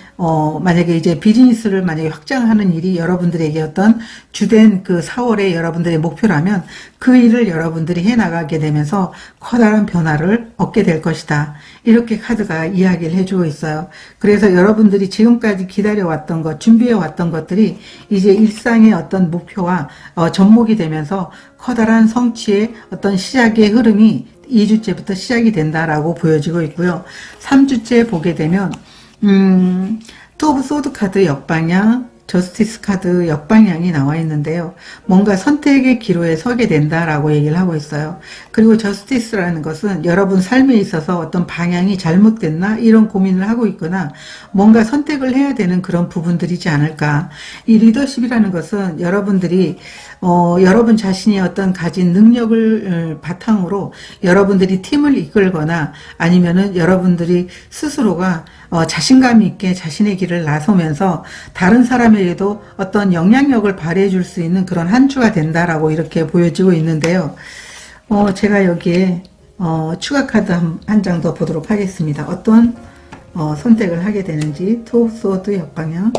만약에 이제 비즈니스를 만약에 확장하는 일이 여러분들에게 어떤 주된 그 4월에 여러분들의 목표라면 그 일을 여러분들이 해나가게 되면서 커다란 변화를 얻게 될 것이다. 이렇게 카드가 이야기를 해주고 있어요. 그래서 여러분들이 지금까지 기다려왔던 것, 준비해왔던 것들이 이제 일상의 어떤 목표와 접목이 되면서 커다란 성취의 어떤 시작의 흐름이 2주째부터 시작이 된다라고 보여지고 있고요. 3주째 보게 되면 투 오브 소드 카드 역방향, 저스티스 카드 역방향이 나와 있는데요. 뭔가 선택의 기로에 서게 된다라고 얘기를 하고 있어요. 그리고 저스티스라는 것은 여러분 삶에 있어서 어떤 방향이 잘못됐나 이런 고민을 하고 있거나 뭔가 선택을 해야 되는 그런 부분들이지 않을까. 이 리더십이라는 것은 여러분들이 여러분 자신이 어떤 가진 능력을 바탕으로 여러분들이 팀을 이끌거나 아니면은 여러분들이 스스로가 자신감 있게 자신의 길을 나서면서 다른 사람에게도 어떤 영향력을 발휘해 줄 수 있는 그런 한 주가 된다라고 이렇게 보여지고 있는데요. 제가 여기에 추가 카드 한 장 더 보도록 하겠습니다. 어떤 선택을 하게 되는지. 투 오브 소드 역방향,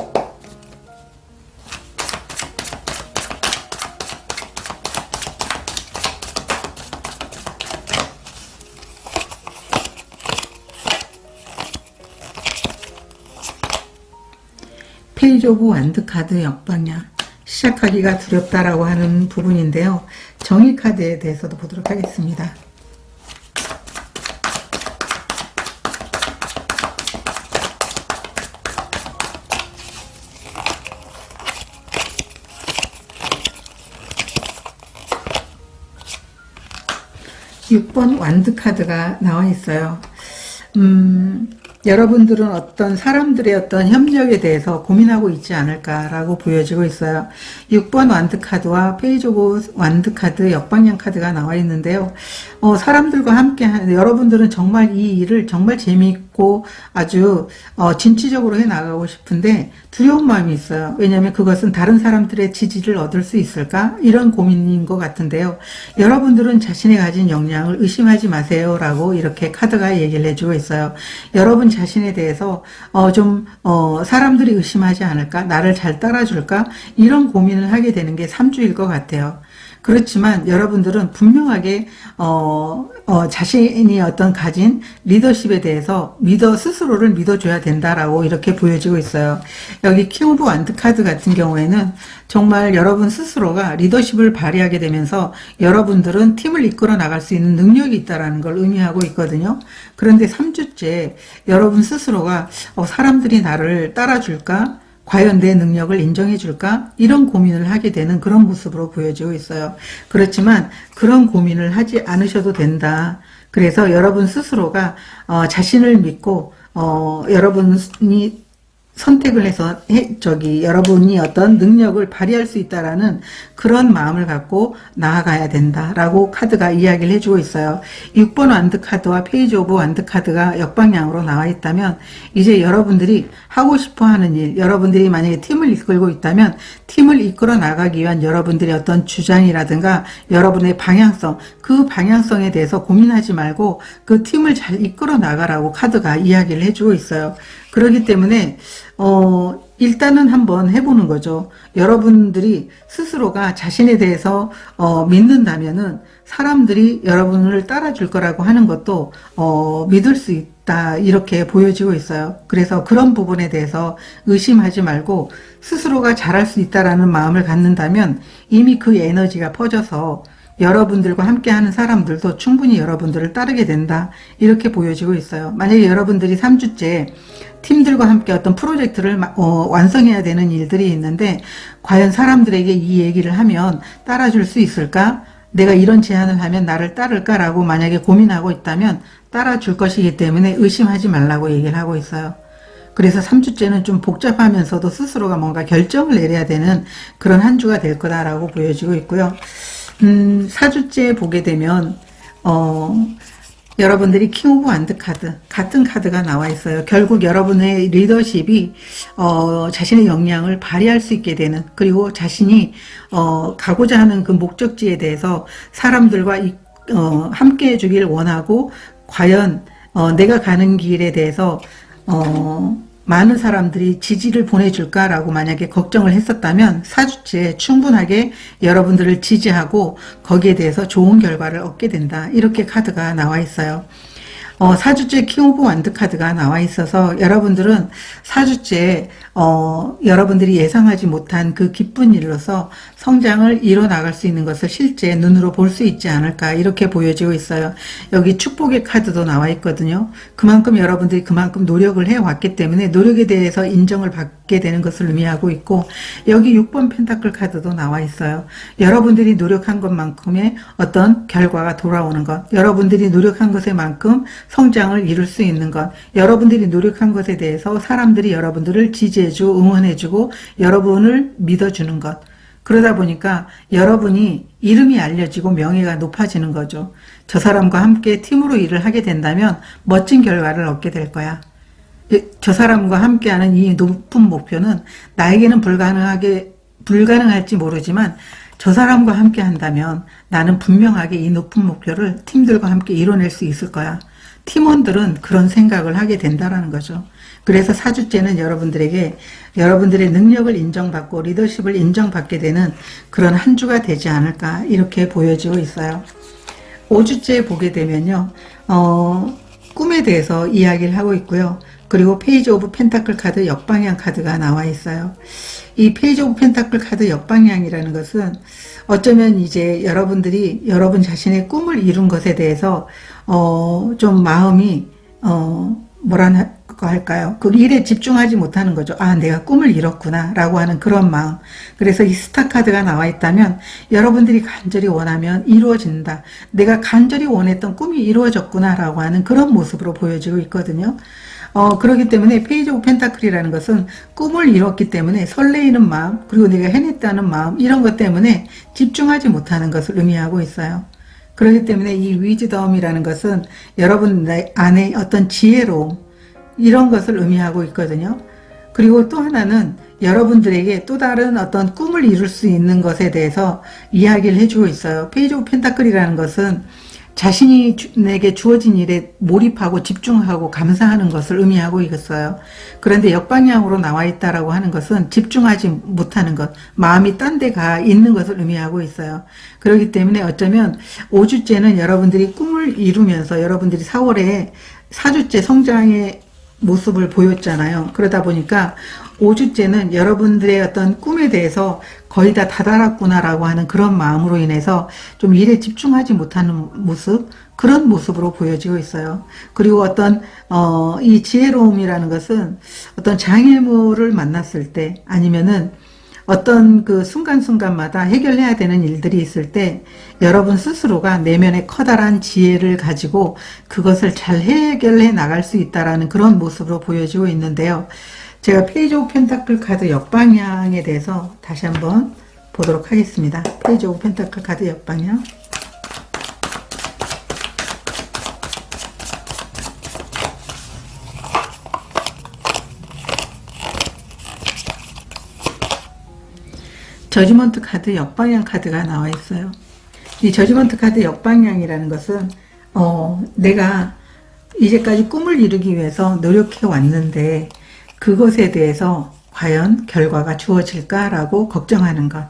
페이지 오브 완드 카드 역방향. 시작하기가 두렵다라고 하는 부분인데요. 정의 카드에 대해서도 보도록 하겠습니다. 육 번 완드 카드가 나와 있어요. 여러분들은 어떤 사람들의 어떤 협력에 대해서 고민하고 있지 않을까라고 보여지고 있어요. 6번 완드 카드와 페이지 오브 완드 카드 역방향 카드가 나와 있는데요. 사람들과 함께 여러분들은 정말 이 일을 정말 재미있고 아주 진취적으로 해 나가고 싶은데 두려운 마음이 있어요. 왜냐하면 그것은 다른 사람들의 지지를 얻을 수 있을까? 이런 고민인 것 같은데요. 여러분들은 자신이 가진 역량을 의심하지 마세요 라고 이렇게 카드가 얘기를 해주고 있어요. 여러분 자신에 대해서 사람들이 의심하지 않을까? 나를 잘 따라줄까? 이런 고민을 하게 되는 게 3주일 것 같아요. 그렇지만 여러분들은 분명하게 자신이 어떤 가진 리더십에 대해서 스스로를 믿어줘야 된다라고 이렇게 보여지고 있어요. 여기 킹 오브 완드 카드 같은 경우에는 정말 여러분 스스로가 리더십을 발휘하게 되면서 여러분들은 팀을 이끌어 나갈 수 있는 능력이 있다는 걸 의미하고 있거든요. 그런데 3주째 여러분 스스로가 사람들이 나를 따라줄까? 과연 내 능력을 인정해 줄까? 이런 고민을 하게 되는 그런 모습으로 보여지고 있어요. 그렇지만 그런 고민을 하지 않으셔도 된다. 그래서 여러분 스스로가 자신을 믿고 여러분이 선택을 해서 여러분이 어떤 능력을 발휘할 수 있다라는 그런 마음을 갖고 나아가야 된다라고 카드가 이야기를 해주고 있어요. 6번 완드 카드와 페이지 오브 완드 카드가 역방향으로 나와 있다면 이제 여러분들이 하고 싶어 하는 일, 여러분들이 만약에 팀을 이끌고 있다면 팀을 이끌어 나가기 위한 여러분들의 어떤 주장이라든가 여러분의 방향성, 그 방향성에 대해서 고민하지 말고 그 팀을 잘 이끌어 나가라고 카드가 이야기를 해주고 있어요. 그렇기 때문에 일단은 한번 해보는 거죠. 여러분들이 스스로가 자신에 대해서 믿는다면은 사람들이 여러분을 따라줄 거라고 하는 것도 믿을 수 있다, 이렇게 보여지고 있어요. 그래서 그런 부분에 대해서 의심하지 말고 스스로가 잘할 수 있다라는 마음을 갖는다면 이미 그 에너지가 퍼져서 여러분들과 함께하는 사람들도 충분히 여러분들을 따르게 된다, 이렇게 보여지고 있어요. 만약에 여러분들이 3주째 팀들과 함께 어떤 프로젝트를 완성해야 되는 일들이 있는데 과연 사람들에게 이 얘기를 하면 따라줄 수 있을까? 내가 이런 제안을 하면 나를 따를까라고 만약에 고민하고 있다면 따라줄 것이기 때문에 의심하지 말라고 얘기를 하고 있어요. 그래서 3주째는 좀 복잡하면서도 스스로가 뭔가 결정을 내려야 되는 그런 한 주가 될 거다라고 보여지고 있고요. 4주째 보게 되면 여러분들이 킹 오브 완드 카드, 같은 카드가 나와 있어요. 결국 여러분의 리더십이 자신의 역량을 발휘할 수 있게 되는, 그리고 자신이 가고자 하는 그 목적지에 대해서 사람들과 함께 해주길 원하고, 과연 내가 가는 길에 대해서 많은 사람들이 지지를 보내줄까라고 만약에 걱정을 했었다면 4주째 충분하게 여러분들을 지지하고 거기에 대해서 좋은 결과를 얻게 된다, 이렇게 카드가 나와 있어요. 4주째 킹 오브 완드 카드가 나와 있어서 여러분들은 4주째 여러분들이 예상하지 못한 그 기쁜 일로서 성장을 이뤄나갈 수 있는 것을 실제 눈으로 볼 수 있지 않을까, 이렇게 보여지고 있어요. 여기 축복의 카드도 나와 있거든요. 그만큼 여러분들이 그만큼 노력을 해왔기 때문에 노력에 대해서 인정을 받게 되는 것을 의미하고 있고, 여기 6번 펜타클 카드도 나와 있어요. 여러분들이 노력한 것만큼의 어떤 결과가 돌아오는 것, 여러분들이 노력한 것에 만큼 성장을 이룰 수 있는 것, 여러분들이 노력한 것에 대해서 사람들이 여러분들을 지지해주고 응원해주고 여러분을 믿어주는 것, 그러다 보니까 여러분이 이름이 알려지고 명예가 높아지는 거죠. 저 사람과 함께 팀으로 일을 하게 된다면 멋진 결과를 얻게 될 거야. 저 사람과 함께하는 이 높은 목표는 나에게는 불가능할지 모르지만 저 사람과 함께 한다면 나는 분명하게 이 높은 목표를 팀들과 함께 이뤄낼 수 있을 거야. 팀원들은 그런 생각을 하게 된다는 거죠. 그래서 4주째는 여러분들에게 여러분들의 능력을 인정받고 리더십을 인정받게 되는 그런 한 주가 되지 않을까, 이렇게 보여지고 있어요. 5주째 보게 되면요, 꿈에 대해서 이야기를 하고 있고요. 그리고 페이지 오브 펜타클 카드 역방향 카드가 나와 있어요. 이 페이지 오브 펜타클 카드 역방향이라는 것은 어쩌면 이제 여러분들이 여러분 자신의 꿈을 이룬 것에 대해서 좀 마음이 뭐라고 할까요? 그 일에 집중하지 못하는 거죠. 아, 내가 꿈을 이뤘구나 라고 하는 그런 마음. 그래서 이 스타 카드가 나와 있다면 여러분들이 간절히 원하면 이루어진다, 내가 간절히 원했던 꿈이 이루어졌구나 라고 하는 그런 모습으로 보여지고 있거든요. 그렇기 때문에 페이지 오브 펜타클이라는 것은 꿈을 이뤘기 때문에 설레이는 마음, 그리고 내가 해냈다는 마음, 이런 것 때문에 집중하지 못하는 것을 의미하고 있어요. 그렇기 때문에 이 위즈덤이라는 것은 여러분 안에 어떤 지혜로움, 이런 것을 의미하고 있거든요. 그리고 또 하나는 여러분들에게 또 다른 어떤 꿈을 이룰 수 있는 것에 대해서 이야기를 해주고 있어요. 페이지 오브 펜타클이라는 것은 자신이 내게 주어진 일에 몰입하고 집중하고 감사하는 것을 의미하고 있어요. 그런데 역방향으로 나와 있다라고 하는 것은 집중하지 못하는 것, 마음이 딴 데 가 있는 것을 의미하고 있어요. 그렇기 때문에 어쩌면 5주째는 여러분들이 꿈을 이루면서 여러분들이 4월에 4주째 성장의 모습을 보였잖아요. 그러다 보니까 5주째는 여러분들의 어떤 꿈에 대해서 거의 다 다다랐구나라고 하는 그런 마음으로 인해서 좀 일에 집중하지 못하는 모습, 그런 모습으로 보여지고 있어요. 그리고 어떤 이 지혜로움이라는 것은 어떤 장애물을 만났을 때, 아니면은 어떤 그 순간순간마다 해결해야 되는 일들이 있을 때 여러분 스스로가 내면의 커다란 지혜를 가지고 그것을 잘 해결해 나갈 수 있다라는 그런 모습으로 보여지고 있는데요. 제가 페이지 오브 펜타클 카드 역방향에 대해서 다시 한번 보도록 하겠습니다. 페이지 오브 펜타클 카드 역방향. 저지먼트 카드 역방향 카드가 나와 있어요. 이 저지먼트 카드 역방향이라는 것은 내가 이제까지 꿈을 이루기 위해서 노력해 왔는데 그것에 대해서 과연 결과가 주어질까라고 걱정하는 것.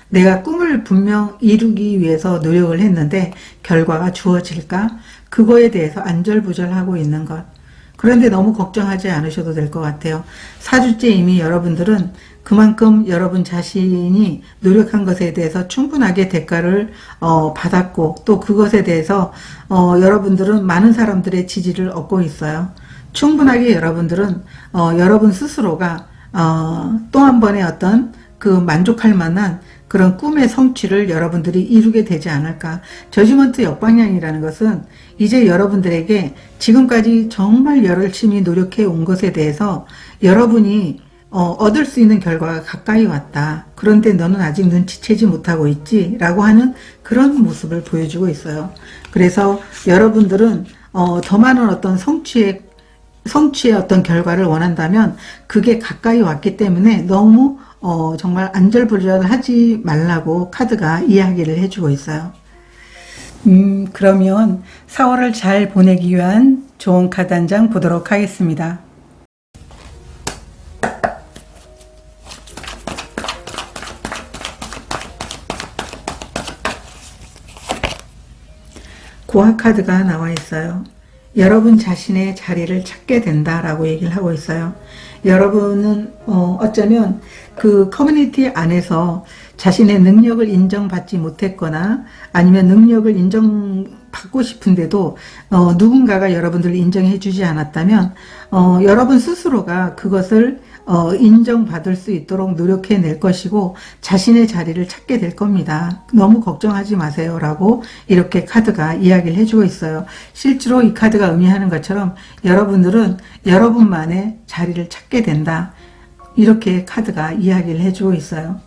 내가 꿈을 분명 이루기 위해서 노력을 했는데 결과가 주어질까? 그거에 대해서 안절부절하고 있는 것. 그런데 너무 걱정하지 않으셔도 될 것 같아요. 4주째 이미 여러분들은 그만큼 여러분 자신이 노력한 것에 대해서 충분하게 대가를 받았고 또 그것에 대해서 여러분들은 많은 사람들의 지지를 얻고 있어요. 충분하게 여러분들은 여러분 스스로가 또 한 번의 어떤 그 만족할 만한 그런 꿈의 성취를 여러분들이 이루게 되지 않을까. 저지먼트 역방향이라는 것은 이제 여러분들에게 지금까지 정말 열심히 노력해 온 것에 대해서 여러분이 얻을 수 있는 결과가 가까이 왔다. 그런데 너는 아직 눈치채지 못하고 있지? 라고 하는 그런 모습을 보여주고 있어요. 그래서 여러분들은 더 많은 어떤 성취의 어떤 결과를 원한다면 그게 가까이 왔기 때문에 너무 정말 안절부절하지 말라고 카드가 이야기를 해주고 있어요. 그러면 4월을 잘 보내기 위한 좋은 카드 한 장 보도록 하겠습니다. 고아 카드가 나와 있어요. 여러분 자신의 자리를 찾게 된다라고 얘기를 하고 있어요. 여러분은 어쩌면 그 커뮤니티 안에서 자신의 능력을 인정받지 못했거나 아니면 능력을 인정받고 싶은데도 누군가가 여러분들을 인정해 주지 않았다면 여러분 스스로가 그것을 인정받을 수 있도록 노력해 낼 것이고 자신의 자리를 찾게 될 겁니다. 너무 걱정하지 마세요 라고 이렇게 카드가 이야기를 해주고 있어요. 실제로 이 카드가 의미하는 것처럼 여러분들은 여러분만의 자리를 찾게 된다. 이렇게 카드가 이야기를 해주고 있어요.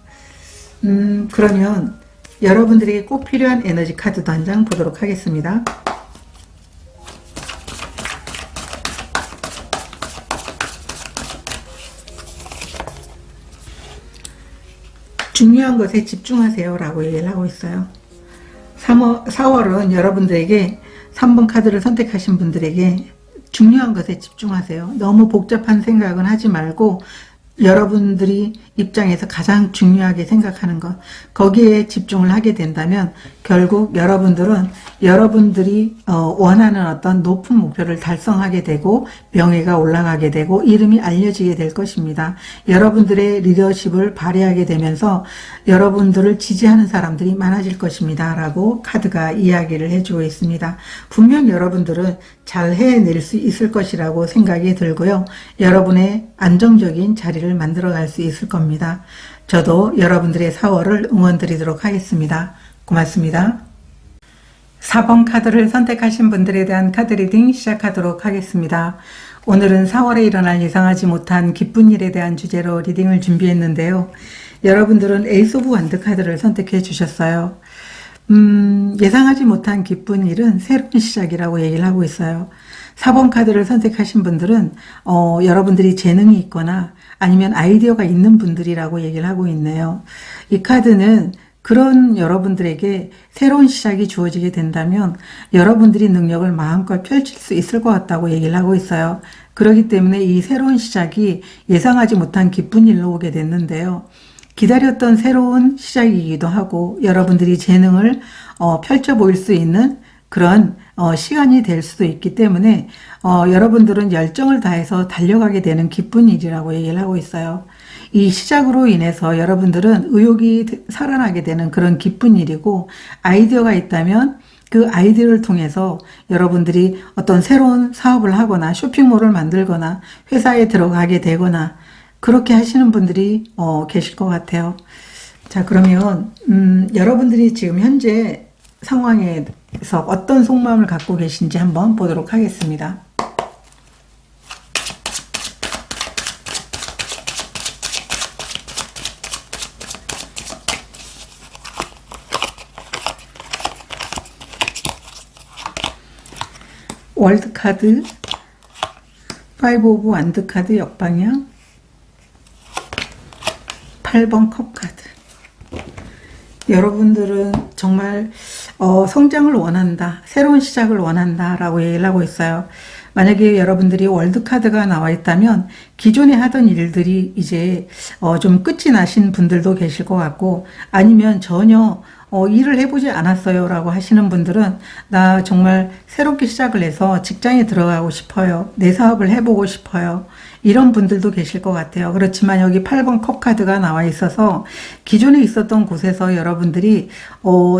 그러면 여러분들에게 꼭 필요한 에너지 카드도 한 장 보도록 하겠습니다. 중요한 것에 집중하세요 라고 얘기를 하고 있어요. 4월은 여러분들에게 3번 카드를 선택하신 분들에게 중요한 것에 집중하세요. 너무 복잡한 생각은 하지 말고 여러분들이 입장에서 가장 중요하게 생각하는 것, 거기에 집중을 하게 된다면 결국 여러분들은 여러분들이 원하는 어떤 높은 목표를 달성하게 되고 명예가 올라가게 되고 이름이 알려지게 될 것입니다. 여러분들의 리더십을 발휘하게 되면서 여러분들을 지지하는 사람들이 많아질 것입니다 라고 카드가 이야기를 해주고 있습니다. 분명 여러분들은 잘 해낼 수 있을 것이라고 생각이 들고요. 여러분의 안정적인 자리를 만들어갈 수 있을 겁니다. 저도 여러분들의 4월을 응원드리도록 하겠습니다. 고맙습니다. 4번 카드를 선택하신 분들에 대한 카드 리딩 시작하도록 하겠습니다. 오늘은 4월에 일어날 예상하지 못한 기쁜 일에 대한 주제로 리딩을 준비했는데요. 여러분들은 에이스 오브 완드 카드를 선택해 주셨어요. 예상하지 못한 기쁜 일은 새로운 시작이라고 얘기를 하고 있어요. 4번 카드를 선택하신 분들은 여러분들이 재능이 있거나 아니면 아이디어가 있는 분들이라고 얘기를 하고 있네요. 이 카드는 그런 여러분들에게 새로운 시작이 주어지게 된다면 여러분들이 능력을 마음껏 펼칠 수 있을 것 같다고 얘기를 하고 있어요. 그렇기 때문에 이 새로운 시작이 예상하지 못한 기쁜 일로 오게 됐는데요. 기다렸던 새로운 시작이기도 하고 여러분들이 재능을 펼쳐 보일 수 있는 그런 시간이 될 수도 있기 때문에 여러분들은 열정을 다해서 달려가게 되는 기쁜 일이라고 얘기를 하고 있어요. 이 시작으로 인해서 여러분들은 의욕이 살아나게 되는 그런 기쁜 일이고 아이디어가 있다면 그 아이디어를 통해서 여러분들이 어떤 새로운 사업을 하거나 쇼핑몰을 만들거나 회사에 들어가게 되거나 그렇게 하시는 분들이 계실 것 같아요. 자, 그러면 여러분들이 지금 현재 상황에서 어떤 속마음을 갖고 계신지 한번 보도록 하겠습니다. 월드카드, 5 오브 완드 카드 역방향, 8번 컵 카드. 여러분들은 정말 성장을 원한다, 새로운 시작을 원한다 라고 얘기를 하고 있어요. 만약에 여러분들이 월드카드가 나와 있다면 기존에 하던 일들이 이제 좀 끝이 나신 분들도 계실 것 같고, 아니면 전혀 일을 해보지 않았어요 라고 하시는 분들은 나 정말 새롭게 시작을 해서 직장에 들어가고 싶어요, 내 사업을 해보고 싶어요, 이런 분들도 계실 것 같아요. 그렇지만 여기 8번 컵 카드가 나와 있어서 기존에 있었던 곳에서 여러분들이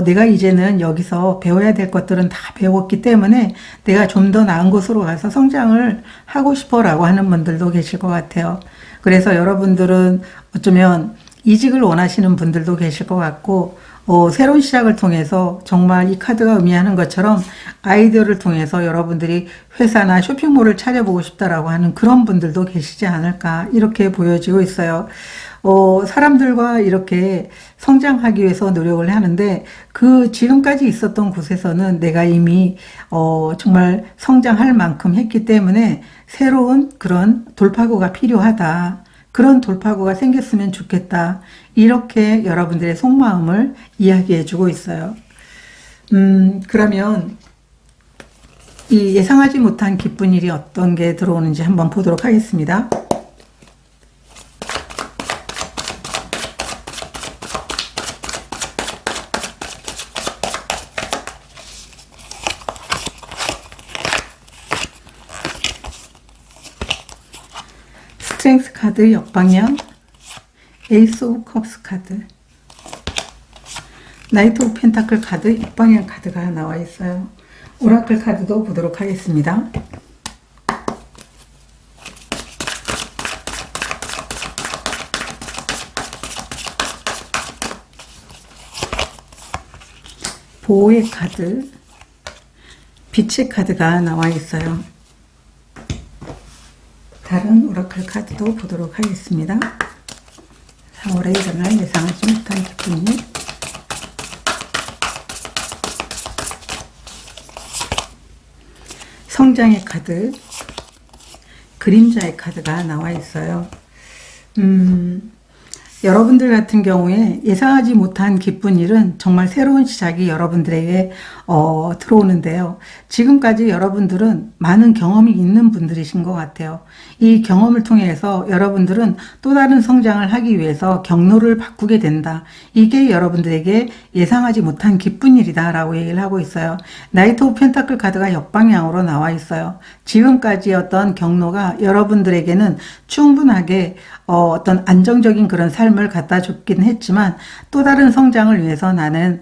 내가 이제는 여기서 배워야 될 것들은 다 배웠기 때문에 내가 좀 더 나은 곳으로 가서 성장을 하고 싶어 라고 하는 분들도 계실 것 같아요. 그래서 여러분들은 어쩌면 이직을 원하시는 분들도 계실 것 같고, 새로운 시작을 통해서 정말 이 카드가 의미하는 것처럼 아이디어를 통해서 여러분들이 회사나 쇼핑몰을 차려보고 싶다라고 하는 그런 분들도 계시지 않을까, 이렇게 보여지고 있어요. 사람들과 이렇게 성장하기 위해서 노력을 하는데, 그 지금까지 있었던 곳에서는 내가 이미 정말 성장할 만큼 했기 때문에 새로운 그런 돌파구가 필요하다, 그런 돌파구가 생겼으면 좋겠다, 이렇게 여러분들의 속마음을 이야기해 주고 있어요. 그러면 이 예상하지 못한 기쁜 일이 어떤 게 들어오는지 한번 보도록 하겠습니다. 스트렝스 카드 역방향, 에이스 오브 컵스 카드, 나이트 오브 펜타클 카드 역방향 카드가 나와 있어요. 오라클 카드도 보도록 하겠습니다. 보호의 카드, 빛의 카드가 나와 있어요. 다른 오라클 카드도 보도록 하겠습니다. 4월에 일어날 예상하지 못한 기쁜 일, 성장의 카드, 그림자의 카드가 나와 있어요. 여러분들 같은 경우에 예상하지 못한 기쁜 일은 정말 새로운 시작이 여러분들에게 들어오는데요. 지금까지 여러분들은 많은 경험이 있는 분들이신 것 같아요. 이 경험을 통해서 여러분들은 또 다른 성장을 하기 위해서 경로를 바꾸게 된다, 이게 여러분들에게 예상하지 못한 기쁜 일이다 라고 얘기를 하고 있어요. 나이트 오브 펜타클 카드가 역방향으로 나와 있어요. 지금까지 어떤 경로가 여러분들에게는 충분하게 어떤 안정적인 그런 삶을 갖다 줬긴 했지만, 또 다른 성장을 위해서 나는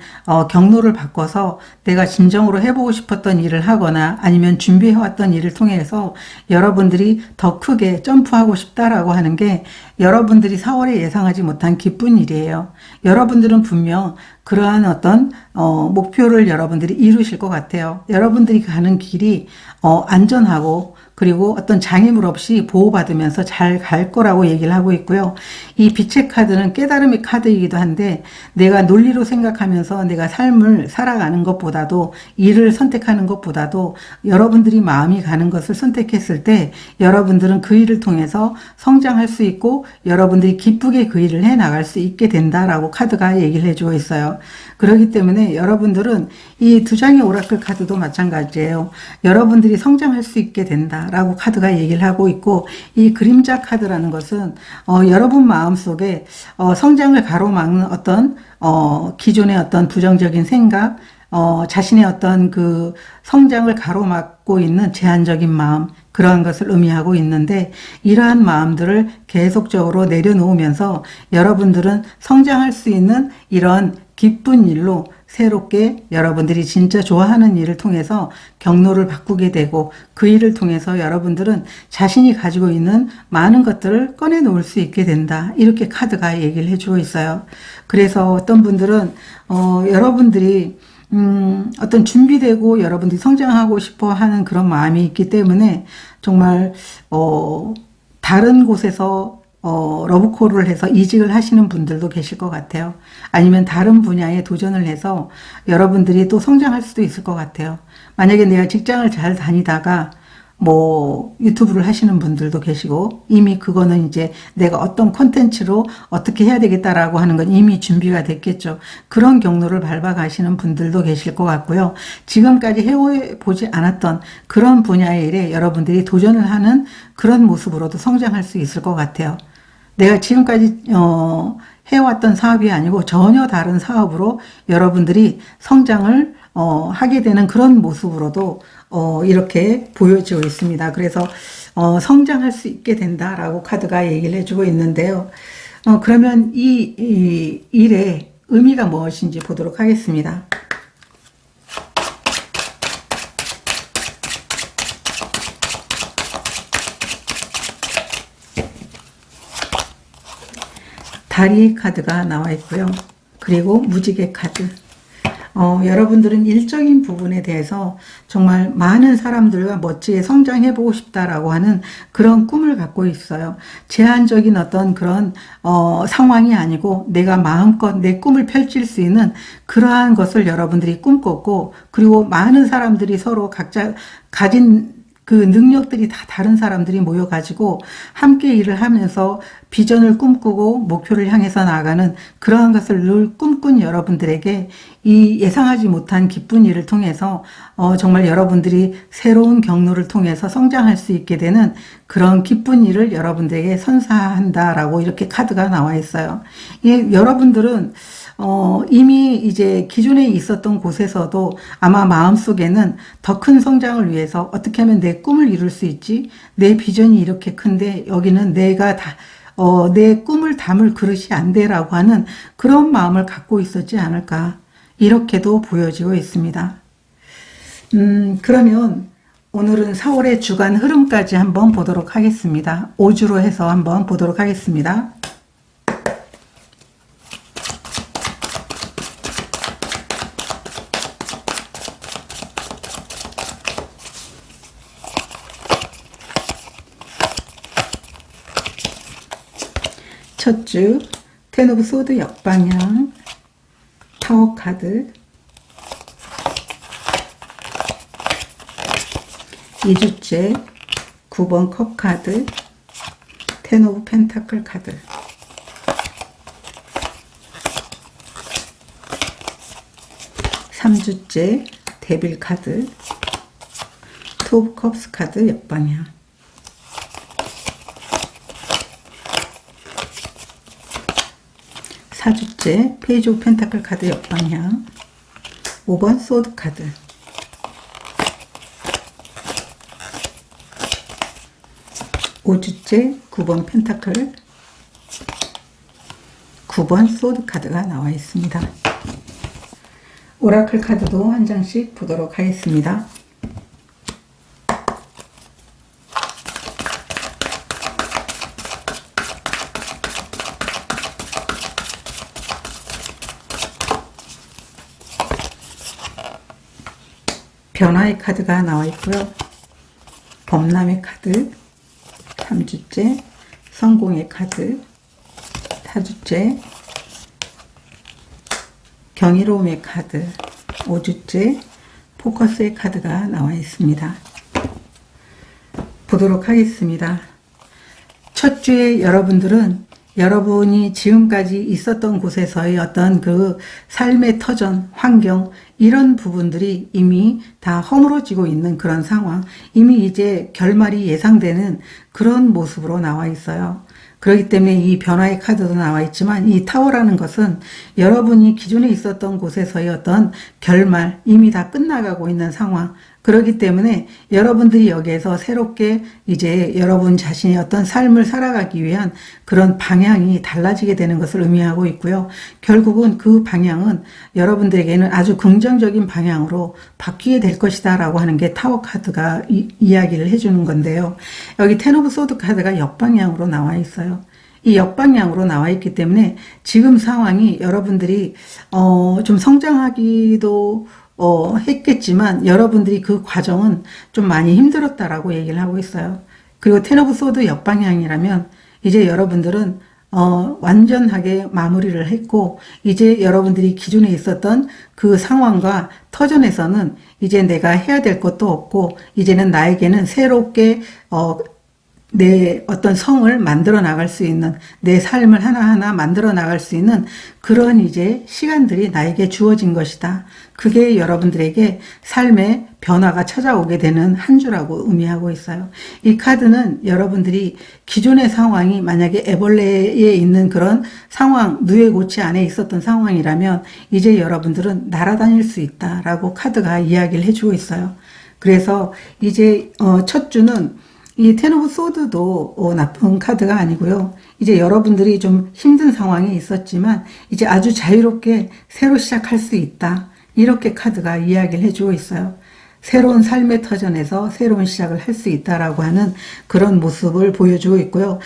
경로를 바꿔서 내가 진정으로 해보고 싶었던 일을 하거나 아니면 준비해왔던 일을 통해서 여러분들이 더 크게 점프하고 싶다라고 하는 게 여러분들이 4월에 예상하지 못한 기쁜 일이에요. 여러분들은 분명 그러한 어떤 목표를 여러분들이 이루실 것 같아요. 여러분들이 가는 길이 안전하고 그리고 어떤 장애물 없이 보호받으면서 잘 갈 거라고 얘기를 하고 있고요. 이 빛의 카드는 깨달음의 카드이기도 한데, 내가 논리로 생각하면서 내가 삶을 살아가는 것보다도, 일을 선택하는 것보다도 여러분들이 마음이 가는 것을 선택했을 때 여러분들은 그 일을 통해서 성장할 수 있고 여러분들이 기쁘게 그 일을 해나갈 수 있게 된다라고 카드가 얘기를 해주고 있어요. 그렇기 때문에 여러분들은 이 두 장의 오라클 카드도 마찬가지예요. 여러분들이 성장할 수 있게 된다라고 카드가 얘기를 하고 있고, 이 그림자 카드라는 것은 여러분 마음속에 성장을 가로막는 어떤 기존의 어떤 부정적인 생각, 자신의 어떤 그 성장을 가로막고 있는 제한적인 마음, 그러한 것을 의미하고 있는데, 이러한 마음들을 계속적으로 내려놓으면서 여러분들은 성장할 수 있는 이런 기쁜 일로 새롭게 여러분들이 진짜 좋아하는 일을 통해서 경로를 바꾸게 되고, 그 일을 통해서 여러분들은 자신이 가지고 있는 많은 것들을 꺼내놓을 수 있게 된다, 이렇게 카드가 얘기를 해주고 있어요. 그래서 어떤 분들은 여러분들이 어떤 준비되고 여러분들이 성장하고 싶어 하는 그런 마음이 있기 때문에 정말 다른 곳에서 러브콜을 해서 이직을 하시는 분들도 계실 것 같아요. 아니면 다른 분야에 도전을 해서 여러분들이 또 성장할 수도 있을 것 같아요. 만약에 내가 직장을 잘 다니다가 뭐 유튜브를 하시는 분들도 계시고, 이미 그거는 이제 내가 어떤 콘텐츠로 어떻게 해야 되겠다라고 하는 건 이미 준비가 됐겠죠. 그런 경로를 밟아 가시는 분들도 계실 것 같고요. 지금까지 해보지 않았던 그런 분야의 일에 여러분들이 도전을 하는 그런 모습으로도 성장할 수 있을 것 같아요. 내가 지금까지 해왔던 사업이 아니고 전혀 다른 사업으로 여러분들이 성장을 하게 되는 그런 모습으로도 이렇게 보여지고 있습니다. 그래서 성장할 수 있게 된다라고 카드가 얘기를 해주고 있는데요. 그러면 이 일의 의미가 무엇인지 보도록 하겠습니다. 다리 카드가 나와 있고요. 그리고 무지개 카드. 여러분들은 일적인 부분에 대해서 정말 많은 사람들과 멋지게 성장해보고 싶다라고 하는 그런 꿈을 갖고 있어요. 제한적인 어떤 그런 상황이 아니고 내가 마음껏 내 꿈을 펼칠 수 있는 그러한 것을 여러분들이 꿈꿨고, 그리고 많은 사람들이 서로 각자 가진 그 능력들이 다 다른 사람들이 모여가지고 함께 일을 하면서 비전을 꿈꾸고 목표를 향해서 나아가는 그러한 것을 늘 꿈꾼 여러분들에게 이 예상하지 못한 기쁜 일을 통해서 정말 여러분들이 새로운 경로를 통해서 성장할 수 있게 되는 그런 기쁜 일을 여러분들에게 선사한다라고 이렇게 카드가 나와 있어요. 여러분들은 이미 이제 기존에 있었던 곳에서도 아마 마음속에는 더 큰 성장을 위해서 어떻게 하면 내 꿈을 이룰 수 있지? 내 비전이 이렇게 큰데 여기는 내가 내 꿈을 담을 그릇이 안 돼라고 하는 그런 마음을 갖고 있었지 않을까. 이렇게도 보여지고 있습니다. 그러면 오늘은 4월의 주간 흐름까지 한번 보도록 하겠습니다. 5주로 해서 한번 보도록 하겠습니다. 첫 주 텐 오브 소드 역방향 타워 카드, 2주째 9번 컵 카드, 텐 오브 펜타클 카드, 3주째 데빌 카드, 투 오브 컵스 카드 역방향, 4주째 페이지 오브 펜타클 카드 역방향, 5번 소드 카드, 5주째 9번 펜타클, 9번 소드 카드가 나와 있습니다. 오라클 카드도 한 장씩 보도록 하겠습니다. 변화의 카드가 나와 있고요. 범람의 카드, 3주째 성공의 카드, 4주째 경이로움의 카드, 5주째 포커스의 카드가 나와 있습니다. 보도록 하겠습니다. 첫 주에 여러분들은 여러분이 지금까지 있었던 곳에서의 어떤 그 삶의 터전, 환경, 이런 부분들이 이미 다 허물어지고 있는 그런 상황, 이미 이제 결말이 예상되는 그런 모습으로 나와 있어요. 그렇기 때문에 이 변화의 카드도 나와 있지만, 이 타워라는 것은 여러분이 기존에 있었던 곳에서의 어떤 결말, 이미 다 끝나가고 있는 상황, 그렇기 때문에 여러분들이 여기에서 새롭게 이제 여러분 자신의 어떤 삶을 살아가기 위한 그런 방향이 달라지게 되는 것을 의미하고 있고요. 결국은 그 방향은 여러분들에게는 아주 긍정적인 방향으로 바뀌게 될 것이다 라고 하는 게 타워 카드가 이야기를 해주는 건데요. 여기 텐 오브 소드 카드가 역방향으로 나와 있어요. 이 역방향으로 나와 있기 때문에 지금 상황이 여러분들이 좀 성장하기도 했겠지만 여러분들이 그 과정은 좀 많이 힘들었다라고 얘기를 하고 있어요. 그리고 텐 오브 소드 역방향이라면 이제 여러분들은 완전하게 마무리를 했고, 이제 여러분들이 기존에 있었던 그 상황과 터전에서는 이제 내가 해야 될 것도 없고, 이제는 나에게는 새롭게 내 어떤 성을 만들어 나갈 수 있는, 내 삶을 하나하나 만들어 나갈 수 있는 그런 이제 시간들이 나에게 주어진 것이다. 그게 여러분들에게 삶의 변화가 찾아오게 되는 한 주라고 의미하고 있어요. 이 카드는 여러분들이 기존의 상황이 만약에 애벌레에 있는 그런 상황, 누에고치 안에 있었던 상황이라면 이제 여러분들은 날아다닐 수 있다라고 카드가 이야기를 해주고 있어요. 그래서 이제 첫 주는 이 텐 오브 소드도 나쁜 카드가 아니고요. 이제 여러분들이 좀 힘든 상황이 있었지만 이제 아주 자유롭게 새로 시작할 수 있다. 이렇게 카드가 이야기를 해주고 있어요. 새로운 삶의 터전에서 새로운 시작을 할 수 있다라고 하는 그런 모습을 보여주고 있고요.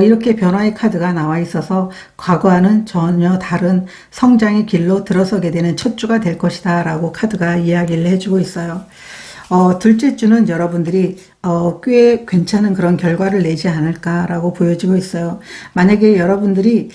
이렇게 변화의 카드가 나와 있어서 과거와는 전혀 다른 성장의 길로 들어서게 되는 첫 주가 될 것이다 라고 카드가 이야기를 해주고 있어요. 둘째 주는 여러분들이 꽤 괜찮은 그런 결과를 내지 않을까라고 보여지고 있어요. 만약에 여러분들이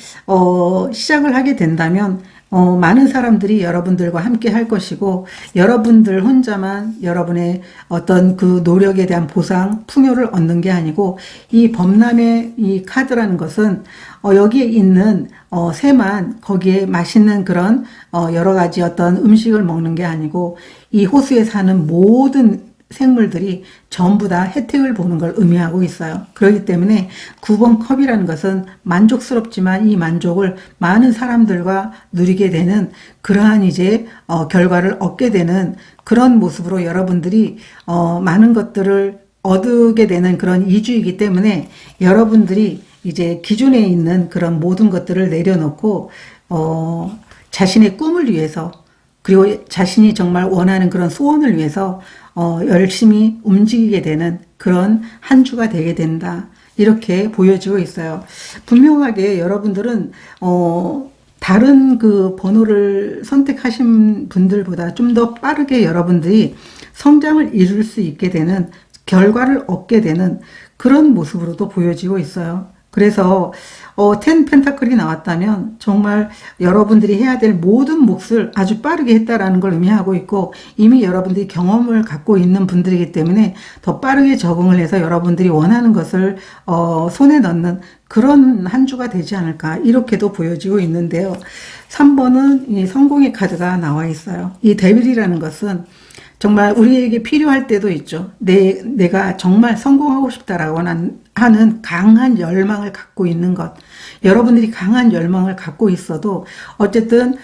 시작을 하게 된다면 많은 사람들이 여러분들과 함께 할 것이고, 여러분들 혼자만 여러분의 어떤 그 노력에 대한 보상, 풍요를 얻는 게 아니고, 이 범람의 이 카드라는 것은 여기에 있는 새만 거기에 맛있는 그런 여러 가지 어떤 음식을 먹는 게 아니고, 이 호수에 사는 모든 생물들이 전부 다 혜택을 보는 걸 의미하고 있어요. 그렇기 때문에 9번 컵이라는 것은 만족스럽지만 이 만족을 많은 사람들과 누리게 되는 그러한 이제 결과를 얻게 되는 그런 모습으로 여러분들이 많은 것들을 얻게 되는 그런 이주이기 때문에 여러분들이 이제 기존에 있는 그런 모든 것들을 내려놓고 자신의 꿈을 위해서, 그리고 자신이 정말 원하는 그런 소원을 위해서 열심히 움직이게 되는 그런 한 주가 되게 된다. 이렇게 보여지고 있어요. 분명하게 여러분들은 다른 그 번호를 선택하신 분들보다 좀 더 빠르게 여러분들이 성장을 이룰 수 있게 되는, 결과를 얻게 되는 그런 모습으로도 보여지고 있어요. 그래서 텐 펜타클이 나왔다면 정말 여러분들이 해야 될 모든 몫을 아주 빠르게 했다라는 걸 의미하고 있고, 이미 여러분들이 경험을 갖고 있는 분들이기 때문에 더 빠르게 적응을 해서 여러분들이 원하는 것을 손에 넣는 그런 한 주가 되지 않을까, 이렇게도 보여지고 있는데요. 3번은 이 성공의 카드가 나와 있어요. 이 데빌이라는 것은 정말 우리에게 필요할 때도 있죠. 내가 정말 성공하고 싶다라고 하는 강한 열망을 갖고 있는 것. 여러분들이 강한 열망을 갖고 있어도 어쨌든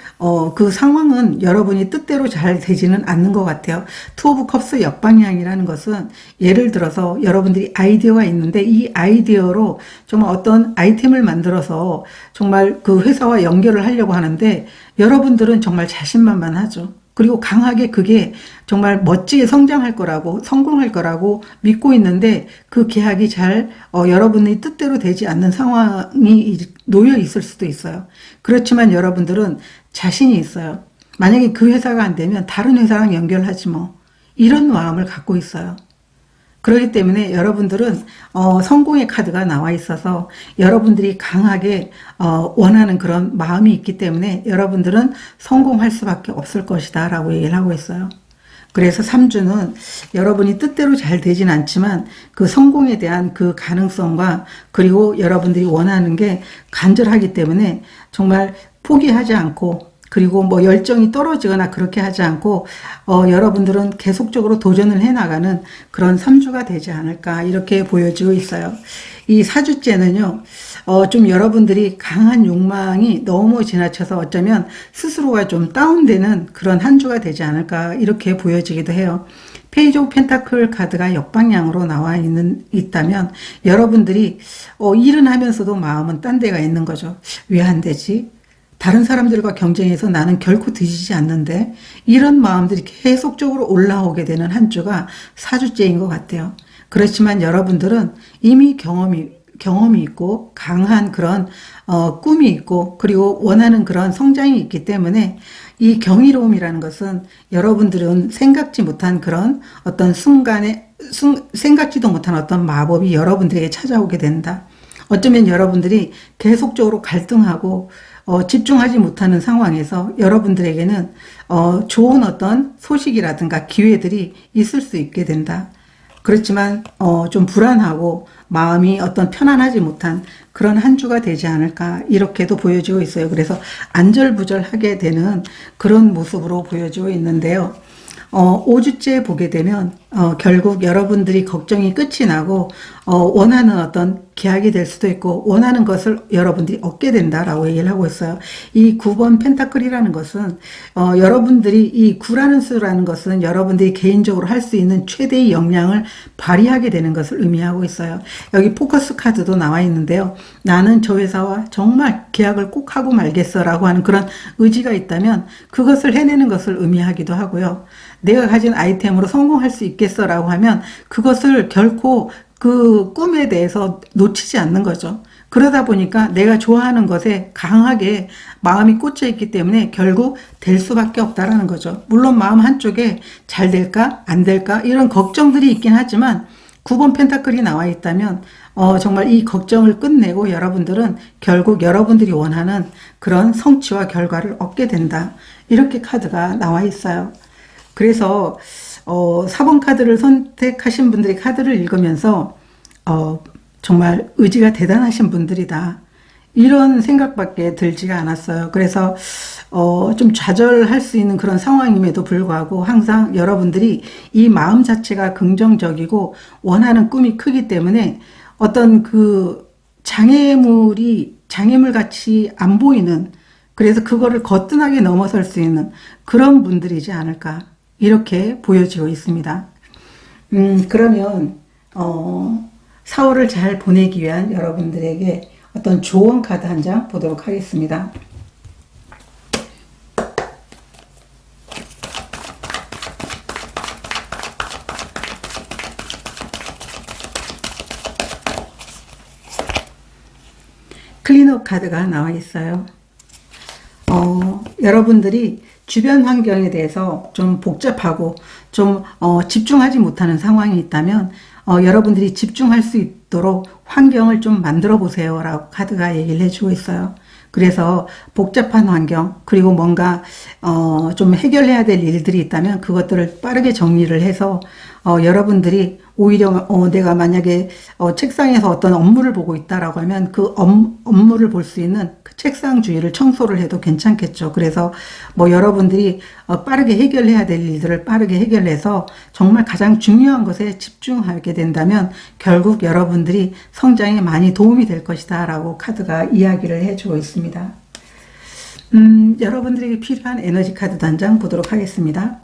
그 상황은 여러분이 뜻대로 잘 되지는 않는 것 같아요. 투 오브 컵스 역방향이라는 것은 예를 들어서 여러분들이 아이디어가 있는데 이 아이디어로 정말 어떤 아이템을 만들어서 정말 그 회사와 연결을 하려고 하는데 여러분들은 정말 자신만만하죠. 그리고 강하게 그게 정말 멋지게 성장할 거라고, 성공할 거라고 믿고 있는데 그 계약이 잘 여러분의 뜻대로 되지 않는 상황이 놓여 있을 수도 있어요. 그렇지만 여러분들은 자신이 있어요. 만약에 그 회사가 안 되면 다른 회사랑 연결하지 뭐, 이런 마음을 갖고 있어요. 그렇기 때문에 여러분들은 성공의 카드가 나와 있어서 여러분들이 강하게 원하는 그런 마음이 있기 때문에 여러분들은 성공할 수밖에 없을 것이다 라고 얘기를 하고 있어요. 그래서 3주는 여러분이 뜻대로 잘 되진 않지만 그 성공에 대한 그 가능성과 그리고 여러분들이 원하는 게 간절하기 때문에 정말 포기하지 않고, 그리고 뭐 열정이 떨어지거나 그렇게 하지 않고 여러분들은 계속적으로 도전을 해나가는 그런 3주가 되지 않을까, 이렇게 보여지고 있어요. 이 4주째는요. 좀 여러분들이 강한 욕망이 너무 지나쳐서 어쩌면 스스로가 좀 다운되는 그런 한 주가 되지 않을까, 이렇게 보여지기도 해요. 페이지 오브 펜타클 카드가 역방향으로 나와 있다면 여러분들이 일은 하면서도 마음은 딴 데가 있는 거죠. 왜 안 되지? 다른 사람들과 경쟁해서 나는 결코 뒤지지 않는데, 이런 마음들이 계속적으로 올라오게 되는 한 주가 4주째인 것 같아요. 그렇지만 여러분들은 이미 경험이 있고 강한 그런 꿈이 있고 그리고 원하는 그런 성장이 있기 때문에 이 경이로움이라는 것은 여러분들은 생각지 못한 그런 어떤 순간에 생각지도 못한 어떤 마법이 여러분들에게 찾아오게 된다. 어쩌면 여러분들이 계속적으로 갈등하고 집중하지 못하는 상황에서 여러분들에게는 좋은 어떤 소식이라든가 기회들이 있을 수 있게 된다. 그렇지만 좀 불안하고 마음이 어떤 편안하지 못한 그런 한 주가 되지 않을까 이렇게도 보여지고 있어요. 그래서 안절부절하게 되는 그런 모습으로 보여지고 있는데요. 5주째 보게 되면 결국 여러분들이 걱정이 끝이 나고 원하는 어떤 계약이 될 수도 있고 원하는 것을 여러분들이 얻게 된다라고 얘기를 하고 있어요. 이 9번 펜타클이라는 것은 여러분들이 이 9라는 수라는 것은 여러분들이 개인적으로 할 수 있는 최대의 역량을 발휘하게 되는 것을 의미하고 있어요. 여기 포커스 카드도 나와 있는데요. 나는 저 회사와 정말 계약을 꼭 하고 말겠어라고 하는 그런 의지가 있다면 그것을 해내는 것을 의미하기도 하고요. 내가 가진 아이템으로 성공할 수 있겠어라고 하면 그것을 결코 그 꿈에 대해서 놓치지 않는 거죠. 그러다 보니까 내가 좋아하는 것에 강하게 마음이 꽂혀 있기 때문에 결국 될 수밖에 없다라는 거죠. 물론 마음 한쪽에 잘 될까 안 될까 이런 걱정들이 있긴 하지만 9번 펜타클이 나와 있다면 정말 이 걱정을 끝내고 여러분들은 결국 여러분들이 원하는 그런 성취와 결과를 얻게 된다. 이렇게 카드가 나와 있어요. 그래서 4번 카드를 선택하신 분들이 카드를 읽으면서 정말 의지가 대단하신 분들이다. 이런 생각밖에 들지가 않았어요. 그래서 좀 좌절할 수 있는 그런 상황임에도 불구하고 항상 여러분들이 이 마음 자체가 긍정적이고 원하는 꿈이 크기 때문에 어떤 그 장애물 같이 안 보이는, 그래서 그거를 거뜬하게 넘어설 수 있는 그런 분들이지 않을까 이렇게 보여지고 있습니다. 그러면 4월을 잘 보내기 위한 여러분들에게 어떤 조언 카드 한 장 보도록 하겠습니다. 클린업 카드가 나와 있어요. 여러분들이 주변 환경에 대해서 좀 복잡하고 좀 집중하지 못하는 상황이 있다면 여러분들이 집중할 수 있도록 환경을 좀 만들어 보세요 라고 카드가 얘기를 해주고 있어요. 그래서 복잡한 환경 그리고 뭔가 좀 해결해야 될 일들이 있다면 그것들을 빠르게 정리를 해서 여러분들이 오히려 내가 만약에 책상에서 어떤 업무를 보고 있다라고 하면 그 업무를 볼 수 있는 그 책상 주위를 청소를 해도 괜찮겠죠. 그래서 뭐 여러분들이 빠르게 해결해야 될 일들을 빠르게 해결해서 정말 가장 중요한 것에 집중하게 된다면 결국 여러분들이 성장에 많이 도움이 될 것이다 라고 카드가 이야기를 해주고 있습니다. 여러분들에게 필요한 에너지 카드 한 장 보도록 하겠습니다.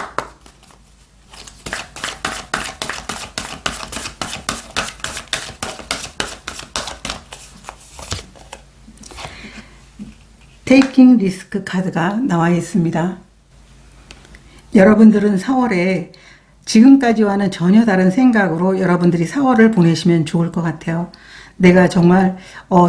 테이킹 리스크 카드가 나와 있습니다. 여러분들은 4월에 지금까지와는 전혀 다른 생각으로 여러분들이 4월을 보내시면 좋을 것 같아요. 내가 정말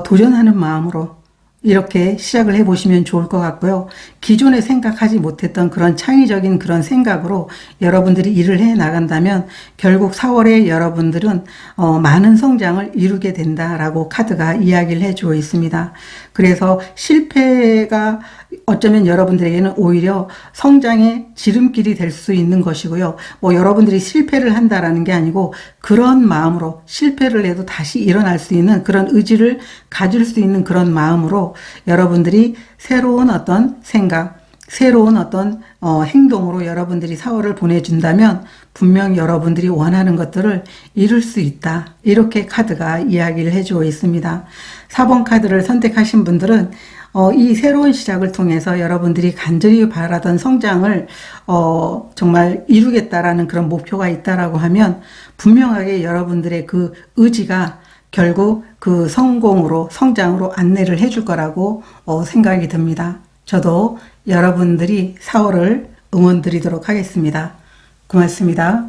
도전하는 마음으로 이렇게 시작을 해보시면 좋을 것 같고요. 기존에 생각하지 못했던 그런 창의적인 그런 생각으로 여러분들이 일을 해 나간다면 결국 4월에 여러분들은 많은 성장을 이루게 된다라고 카드가 이야기를 해주고 있습니다. 그래서 실패가 어쩌면 여러분들에게는 오히려 성장의 지름길이 될 수 있는 것이고요. 뭐 여러분들이 실패를 한다라는 게 아니고 그런 마음으로 실패를 해도 다시 일어날 수 있는 그런 의지를 가질 수 있는 그런 마음으로 여러분들이 새로운 어떤 생각, 새로운 어떤 행동으로 여러분들이 4월을 보내준다면 분명 여러분들이 원하는 것들을 이룰 수 있다. 이렇게 카드가 이야기를 해주고 있습니다. 4번 카드를 선택하신 분들은 이 새로운 시작을 통해서 여러분들이 간절히 바라던 성장을 정말 이루겠다라는 그런 목표가 있다라고 하면 분명하게 여러분들의 그 의지가 결국 그 성공으로 성장으로 안내를 해줄 거라고 생각이 듭니다. 저도 여러분들이 4월을 응원 드리도록 하겠습니다. 고맙습니다.